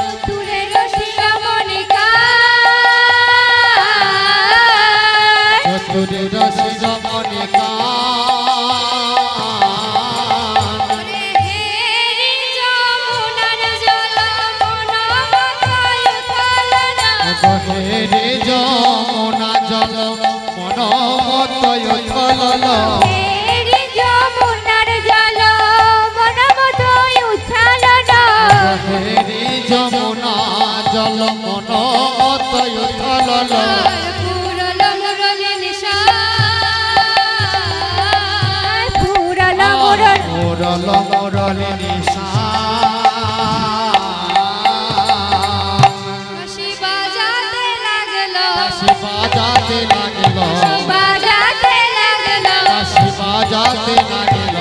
Speaker 2: চতুরের শিরোমণিকা
Speaker 4: চতুরের শিরোমণিকা হে যমুনা জল মনমতয় উচ্ছলল
Speaker 3: যমুনার জল মনমতয় উচ্ছলল
Speaker 4: হে যমুনা জল মনমতয় উচ্ছলল
Speaker 2: পুরল মুরলি নিশা
Speaker 3: পুরল মুরল
Speaker 4: পুরল মুরলি নিশা বাজাতে লাগল
Speaker 2: বাজাতে লাগলো
Speaker 4: বাঁশি বাজাতে লাগল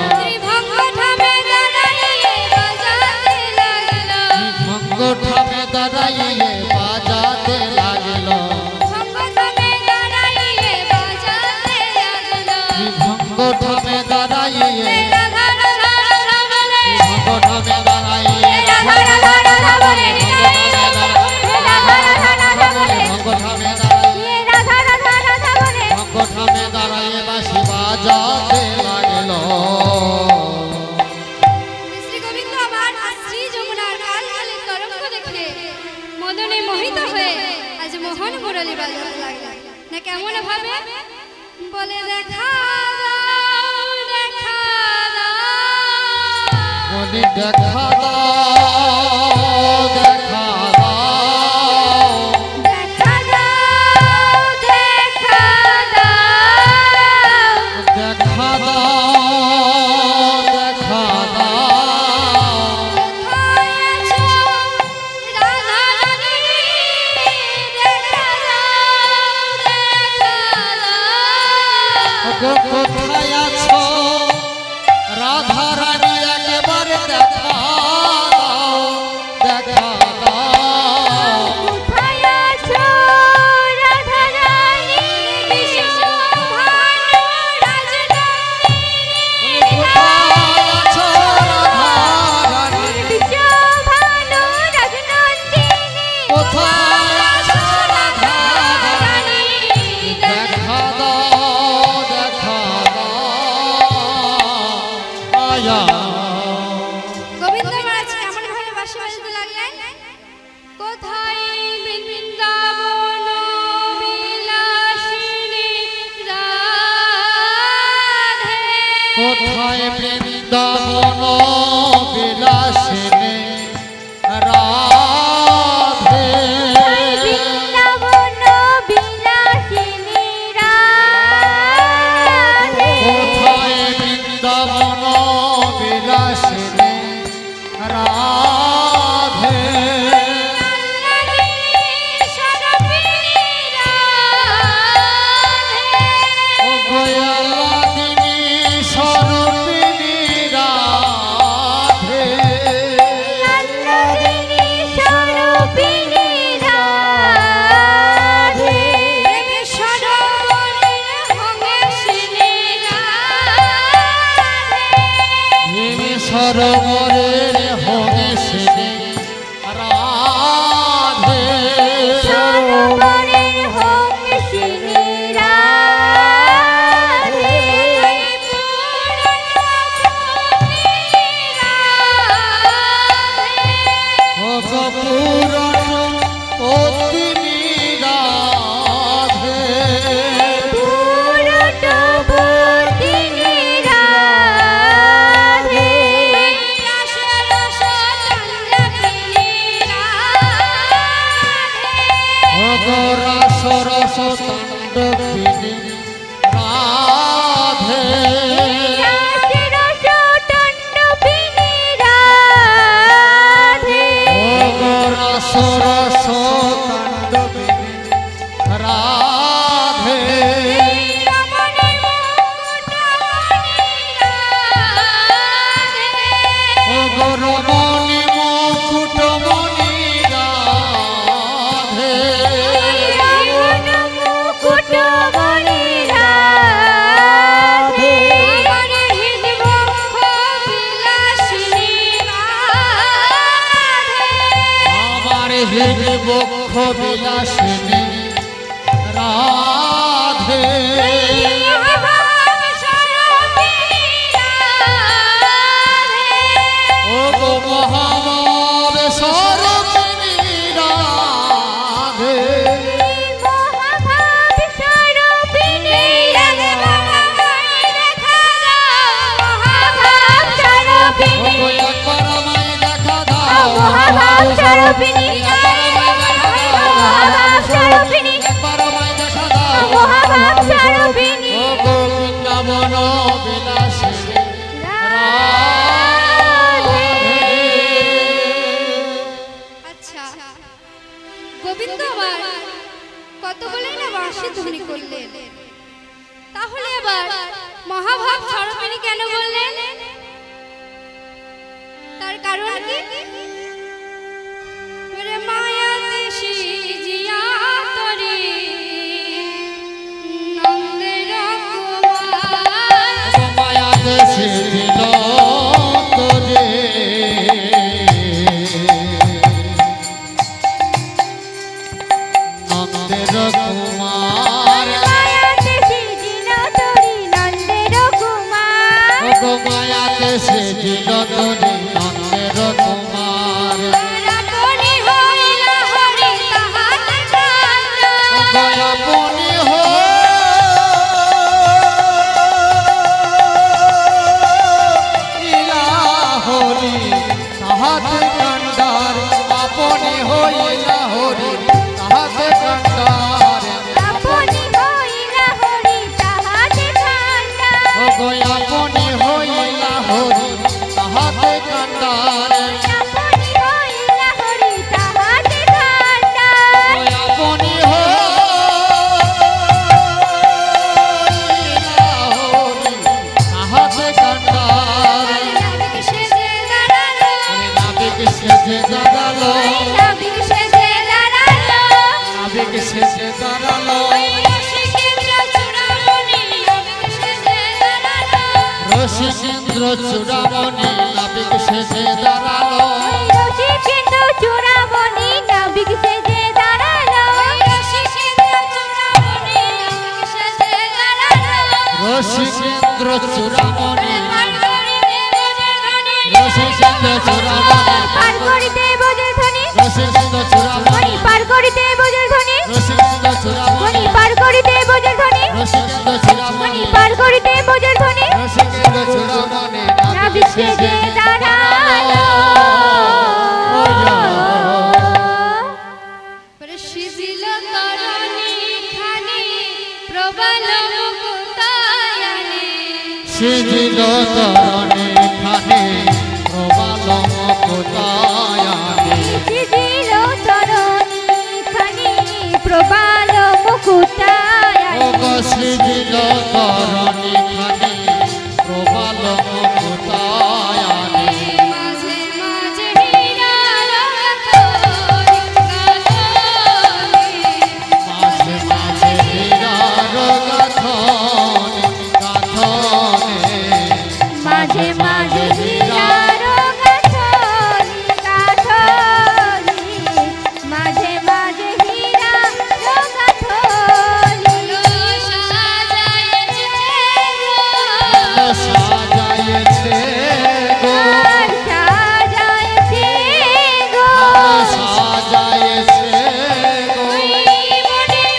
Speaker 2: ভঙ্গ ঠামে দাঁড়াইয়ে বাজাতে লাগলো
Speaker 4: ভঙ্গ ঠামে দাঁড়াইয়ে বাজাতে লাগল
Speaker 2: ভঙ্গ ঠামে দাঁড়াইয়ে বাজাতে লাগলো
Speaker 4: ভঙ্গ ঠামে দাঁড়াইয়ে
Speaker 2: রাধা রাধা রাধা বলে
Speaker 4: ভঙ্গ ঠামে দাঁড়াইয়ে
Speaker 2: রাধা রাধা রাধা বলে
Speaker 4: ভঙ্গ ঠামে ঠামে দাঁড়াইয়ে বাঁশি বাজাতে লাগল
Speaker 2: শ্রী গোবিন্দ আবার শ্রী যমুনার কালকালী তরঙ্গ দেখে মদনে মোহিত হয়ে আজ মোহন মুরলী বাজাতে লাগলেন। না কেমন ভাবে বলে দেখা দাও দেখা দাও
Speaker 4: বলি দেখা দাও দেখা দাও
Speaker 2: দেখা দাও দেখা দাও
Speaker 4: দেখা দাও দেখা দাও
Speaker 2: কোথায় আছো রাধা রানী দেখা দাও দেখা দাও
Speaker 4: কোথায় আছো রাধা রানী একেবারে দেখা দাও দেখা দাও
Speaker 3: কোথায় আছো রাধা রানী
Speaker 2: বিশ্বভানু রাজ
Speaker 4: দয়া
Speaker 2: গোবিন্দ মহারাজ এমন ভাবে বাঁশি বাজাতে লাগলেন, কোথায় বৃন্দাবন বিলাসিনী রাধে,
Speaker 4: কোথায় বৃন্দাবন বিলাসিনী রাধে,
Speaker 3: বৃন্দাবন বিলাসিনী রাধে,
Speaker 4: কোথায় বৃন্দাবন বিলাসিনী রাধে, ও গয়ালাদিনী স্বরূপিণী রাধে,
Speaker 3: নন্দিনী স্বরূপিণী রাধে,
Speaker 4: ভীমি সরোবরের হংসিনী রাধে,
Speaker 3: সরোবরের হংসিনী রাধে,
Speaker 4: ও কপুরন পত্নী রাধে,
Speaker 3: পুরুষবর্তিনী রাধে,
Speaker 4: ও গোরা সরস তাণ্ডবিনী রাধে,
Speaker 3: রাসরসতাণ্ডবিনী রাধে,
Speaker 4: ও গোরা সরস তাণ্ডবিনী রাধে, ও গৌরমণি মুকুটমণি রাধে,
Speaker 3: মুকুটমণি রাধে,
Speaker 4: আমার হৃদ বক্ষ বিলাসিনী রাধে, ও গো মহামাব স্বরূপিণী রাধে,
Speaker 3: মহাভাব স্বরূপিণী রাধে, মহাভাব
Speaker 4: ও
Speaker 3: স্বরূপিণী,
Speaker 4: গো একবার আমায় দেখা দাও,
Speaker 3: মহাভাব স্বরূপিণী, মহাভাব স্বরূপিণী,
Speaker 4: একবার আমায় দেখা দাও,
Speaker 3: মহাভাব স্বরূপিণী
Speaker 4: ও গো বৃন্দাবন বিলাসিনী রাধে।
Speaker 2: আচ্ছা, গোবিন্দ আমার কত বলেই না বাঁশি ধ্বনি করলেন, তাহলে এবার মহাভাব স্বরূপিণী কেন বললেন? তার কারণ কি? ওরে মায়াতে সিজিয়া তরি নন্দের কুমার,
Speaker 4: মায়াতে ছিল তোরে, নন্দের কুমার,
Speaker 3: মায়াতে সিজিল তোরি নন্দের কুমার,
Speaker 4: ও গো মায়াতে ছিল তোরে নন্দের কুমার,
Speaker 2: রাবণী হইলা হরি তাহাতে কান্দ,
Speaker 4: ও গয়াপনি হইলা হরি তাহাতে কান্ডার, আপনি হইলা হরি তাহাতে কান্ডার,
Speaker 3: আপনি হইলা হরি তাহাতে ঠান্ডা,
Speaker 4: ও গয়াপনি হইলা হরি তাহাতে কান্ডার,
Speaker 3: আপনি হইলা হরি তাহাতে ঠান্ডা,
Speaker 4: আপনি হইলা হরি তাহাতে কান্ডার,
Speaker 2: নাবিক সেজে দাঁড়ালো,
Speaker 4: নাবিক সেজে দাঁড়ালো,
Speaker 2: নাবিক সেজে দাঁড়ালো,
Speaker 4: নাবিক সেজে দাঁড়ালো,
Speaker 2: রসিকেন্দ্র চূড়ামণি নাবিক সেজে দাঁড়ালো,
Speaker 4: রসিকেন্দ্র চূড়ামণি নাবিক সেজে দাঁড়ালো,
Speaker 3: রসিকেন্দ্র চূড়ামণি নাবিক সেজে দাঁড়ালো,
Speaker 2: রসিকেন্দ্র চূড়ামণি নাবিক সেজে দাঁড়ালো,
Speaker 4: রসিকেন্দ্র চূড়ামণি
Speaker 2: আর হরি দেব
Speaker 4: সিন্ধু চূড়ামণি
Speaker 3: পার করিতে বোঝের ধ্বনি
Speaker 4: রসিক সিন্ধু চূড়ামণি
Speaker 3: পার করিতে বোঝের ধ্বনি
Speaker 4: রসিক সিন্ধু চূড়ামণি
Speaker 3: পার করিতে বোঝের ধ্বনি
Speaker 4: রসিক সিন্ধু চূড়ামণি
Speaker 3: পার করিতে বোঝের ধ্বনি
Speaker 4: রসিক সিন্ধু চূড়ামণি
Speaker 3: নাবিক সেজে দাঁড়ালো
Speaker 2: পরে সিজিল তরণী খানি প্রবল মুকুতায়নে
Speaker 4: সিজিল তরণী খানি প্রবল মুকুতায়নে
Speaker 3: সিজিল তরণী খানি প্রবাল মুকুটায়নে
Speaker 4: ওগো সিজিল তরণী খানি প্রবল মুকুতায়নে
Speaker 2: মাঝে মাঝে হীরার গাথনি
Speaker 4: মাঝে মাঝে হীরার গাথনে গাথনে
Speaker 3: মাঝে মাঝে হীরার গাঁথনি গাঁথনি মাঝে মাঝে হীরার গাঁথনি
Speaker 2: সাজায়েছে
Speaker 4: সাজায়েছে গো
Speaker 3: সাজায়েছে গো
Speaker 4: সাজায়েছে
Speaker 2: মনে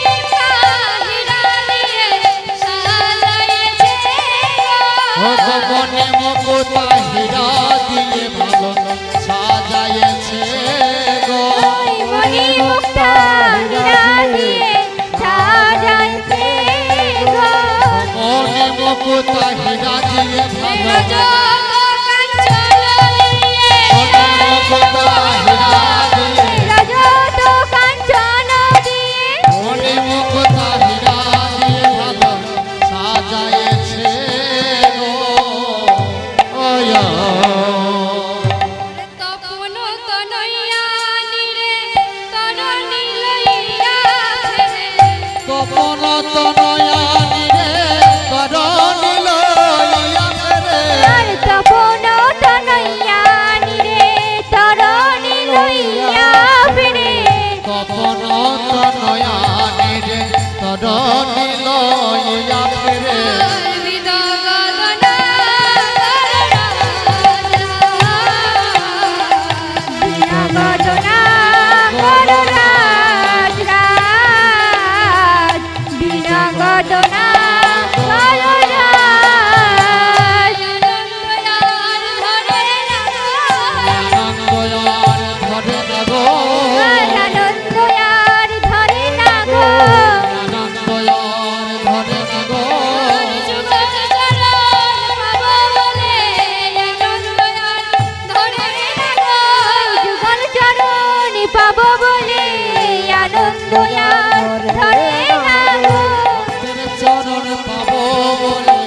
Speaker 2: মুক্তা হীরা দিয়ে সাজায়েছে
Speaker 4: ও গো মনে মুকুতা হীরা দিয়ে ভালো সাজায়েছে গো
Speaker 3: মনি মুক্তা হীরা দিয়ে সাজাইছে গো
Speaker 4: মনে মুকুতা হীরা দিয়ে ভালো মনে মুকুতা হীরা দিয়ে
Speaker 3: রজত কাঞ্চন দিয়ে
Speaker 4: মনে মুকুতা হীরা দিয়ে ভালো সাজায়েছে গো ওয়
Speaker 2: তপন তনয়ানি রে তরণী লইয়া ফেরে
Speaker 4: তপন তনয়ানি রে করণী লইয়া ফেরে
Speaker 3: আর তপন তনয়ানি রে তরণী লইয়া ফিরে
Speaker 4: তপন তনয়ানি রে করণী লইয়া ফেরে
Speaker 2: বিদগদনা
Speaker 3: বিনগদনা করো রাজ রাজ বিনগদনা করো রাজ
Speaker 4: আনন্দয়ার ধরে না গো
Speaker 3: আনন্দয়ার ধরে না গো
Speaker 4: আনন্দয়ার ধরে না গো
Speaker 3: যুগল চরণ পাবো বলে আনন্দয়ার ধরে না গো
Speaker 4: ভক্তের চরণ পাবো বলে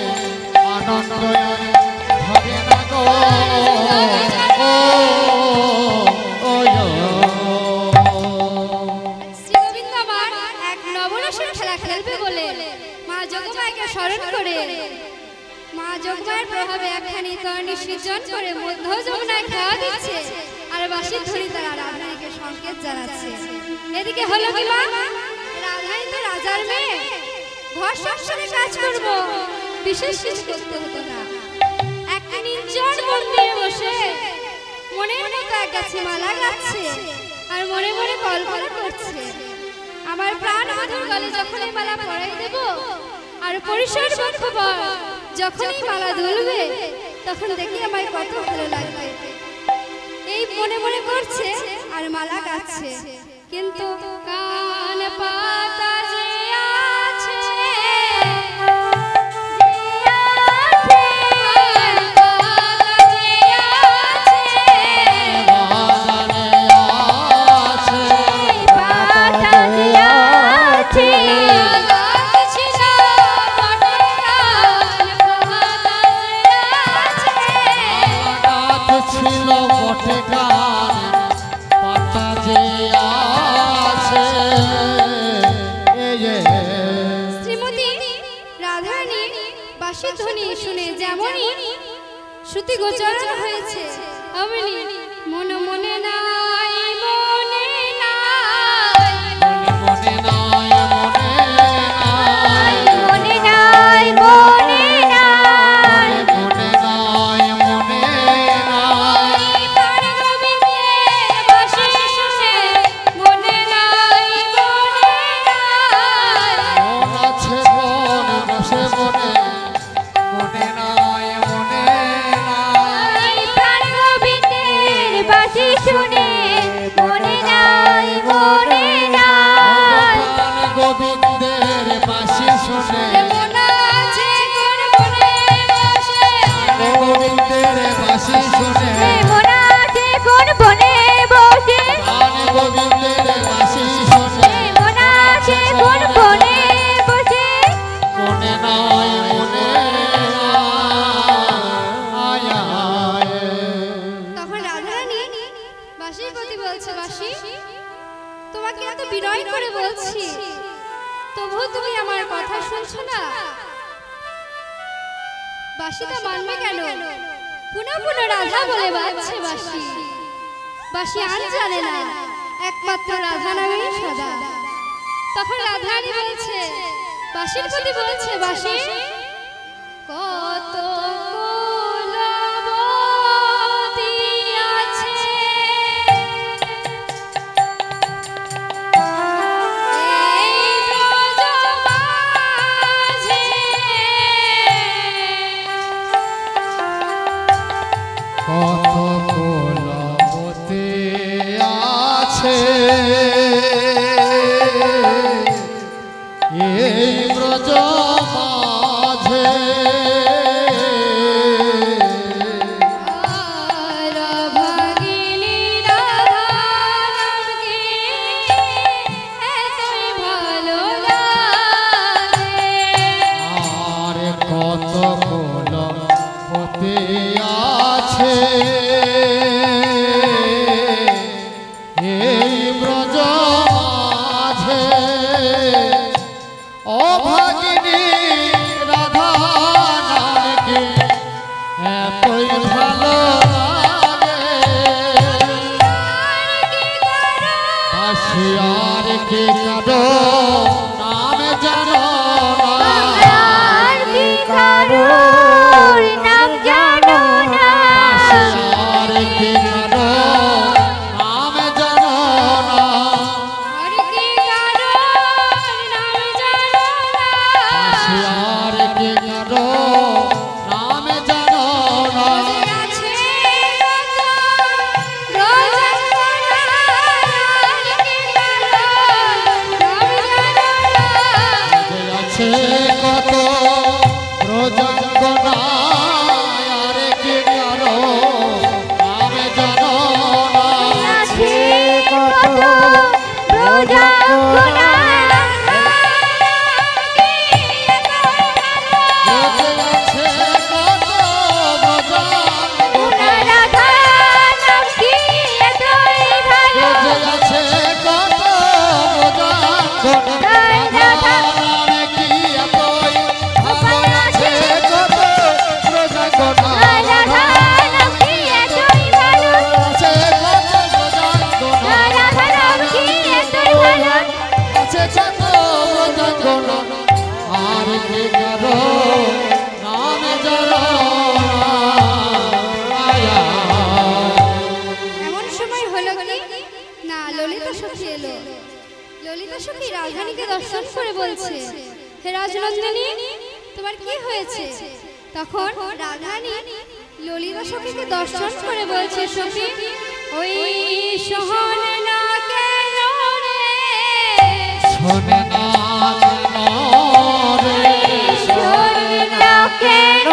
Speaker 4: আনন্দয়ার ধরে না গো
Speaker 2: শ্রীগোবিন্দ আমার এক নবরসের খেলা খেলবে বলে মা যোগমায়াকে স্মরণ করে মা যোগমায়ের প্রভাবে একখানি তরণী সৃজন করে মধ্য যমুনায় খাওয়া দিচ্ছে আর বাঁশির ধরি তারা রাধারানীকে সংকেত জানাচ্ছে। এদিকে হলো কি মা, রাধারানী তো রাজার মেয়ে, ঘর সংসারে কাজ করব, বিশেষ কিছু করতে হতো না। একটা নির্জন মন্দিরে বসে মনের মতো এক গাছে মালা গাচ্ছে আর মনে মনে কল্পনা করছে আমার প্রাণ বধূর গলে যখন এই মালা পরাই দেব আর পরিসর পক্ষপর যখন এই মালা দুলবে তখন দেখি আমায় কত ভালো লাগবে। এই মনে মনে করছে আর মালা গাচ্ছে, কিন্তু কান পাতা যে আছে কান পাতা যে আছে
Speaker 3: পাতা যে আছে
Speaker 4: ছিল বটে গান পাতা যে আছে
Speaker 2: শ্রীমতী রাধারানী বাঁশির ধ্বনি শুনে যেমনই শ্রুতি গোচরণ হয়েছে অমনি মনে মনে নাই মনে নাই
Speaker 4: মনে নাই
Speaker 3: মনে নাই মনে নাই
Speaker 4: মনে নাই মনে নাই
Speaker 3: শুনে মনে নাই মনে নাই
Speaker 4: গোবিন্দের বাঁশি শুনে
Speaker 2: মন আছে কোন বনে বসে
Speaker 4: গোবিন্দের বাঁশি শুনে
Speaker 3: মনে আছে কোন বনে বসে
Speaker 4: গোবিন্দের বাঁশি শুনে
Speaker 3: মনে আছে কোন বনে বসে
Speaker 4: মনে নাই মনে আয় আয়।
Speaker 2: তখন রাধারানী বাঁশির প্রতি বলছে, বাঁশি তোমাকে এত বিনয় করে বলছি, তবু তুমি আমার কথা শুনছো না। বাঁশিটা মানবে কেন? পুনঃ পুনঃ রাধা বলে বাজছে বাঁশি। বাঁশি আর জানে না একমাত্র রাধা নামেই সদা। তখন রাধারানী বলছে, বাঁশির প্রতি বলছে, বাঁশি কত কুলবতী আছে এই ব্রজ মাঝে,
Speaker 4: কত কুলবতী আছে এই ব্রজ মাঝে
Speaker 2: আর ভাগিনী রাধা নামকে এতই ভালো লাগে।
Speaker 4: আর কত কুলবতী আছে এই ব্রজ মাঝে অভাগিনী রাধা নামকে এতই ভালো লাগে বাঁশি আর কি কারো নাম জানো না
Speaker 3: আর কি কারোর নাম জানো না
Speaker 4: আর কি কারো নাম জানো না
Speaker 2: আর কি কারোর নাম জানো না।
Speaker 4: আর কি কারো নাম জানো না
Speaker 2: আছে কত রজনীগন্ধা, আর কি কারোর নাম জানো না।
Speaker 4: আছে কত প্রজঙ্গনা আর কি কারো নাম জানো না
Speaker 3: আছে কত রোজাঙ্গনা
Speaker 4: আছে কত প্রজঙ্গনা
Speaker 3: রাধা নাম কি এতই ভালো
Speaker 4: আছে কত প্রজঙ্গনা রাধা নামে কি এতই ভালো আছে কত প্রজঙ্গনা
Speaker 3: রাধা নাম কি এতই ভালো
Speaker 4: আছে কত প্রজঙ্গনা
Speaker 3: রাধা নাম কি এতই ভালো
Speaker 4: আছে কত প্রজঙ্গনা আর কি কারো নাম জানো না
Speaker 2: এমন সময় হলো কি না, ললিতা সখী এলো। ললিতা সখী রাধারানীকে দর্শন করে বলছে, হে রাজনন্দিনী তোমার কি হয়েছে? তখন রাধারানী ললিতা সখীকে দর্শন করে বলছে, সখী ওই সোহন না কেন রে,
Speaker 4: শোনে না কেন রে
Speaker 3: শোনে না কেন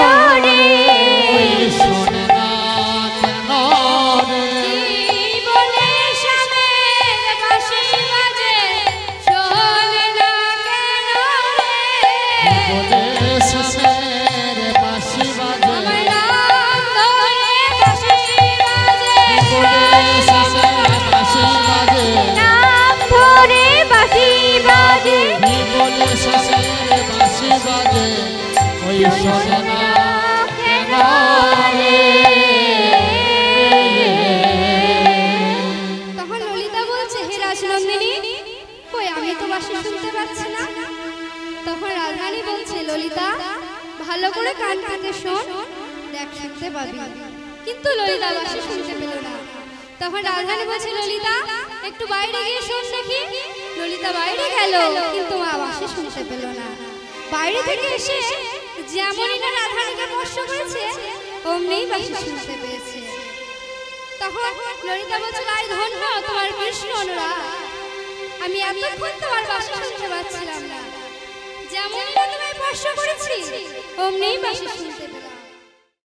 Speaker 3: রে
Speaker 4: শোনে না কেন রে
Speaker 2: কি বলে শ্যামের বাঁশি বাজে, সোহন না কেন রে,
Speaker 4: বলে শামের বাঁশি বাজে
Speaker 2: আমার নাম ধরে বাঁশি বাজে,
Speaker 4: বলে শামের বাঁশি বাজে
Speaker 3: নাম ধরে বাঁশি বাজে
Speaker 4: বলে শামের বাঁশি বাজে ওই শোনে না কেন রে
Speaker 2: তখন ললিতা বলছে, হে রাজনন্দিনী কই আমি তো বাঁশি শুনতে পাচ্ছি না। তখন রাধারানী বলছে, ললিতা ভালো করে কান পেতে শোন, দেখ শুনতে পাবি। কিন্তু ললিতা বাঁশি শুনতে পেল না। তখন রাধারানী বলছে, ললিতা একটু বাইরে গিয়ে শোন দেখি। ললিতা বাইরে গেল, কিন্তু মা বাঁশি শুনতে পেল না। বাইরে থেকে এসে যেমনই না রাধারানীকে স্পর্শ করেছে, অমনি বাঁশি শুনতে পেয়েছে। তখন ললিতা বলছিল আই ধন্য তোমার কৃষ্ণ অনুরাগ, আমি এতক্ষণ তোমার বাঁশি শুনতে পাচ্ছিলাম না, যেমন তোমায় স্পর্শ করেছি অমনি বাঁশি শুনতে পেলাম।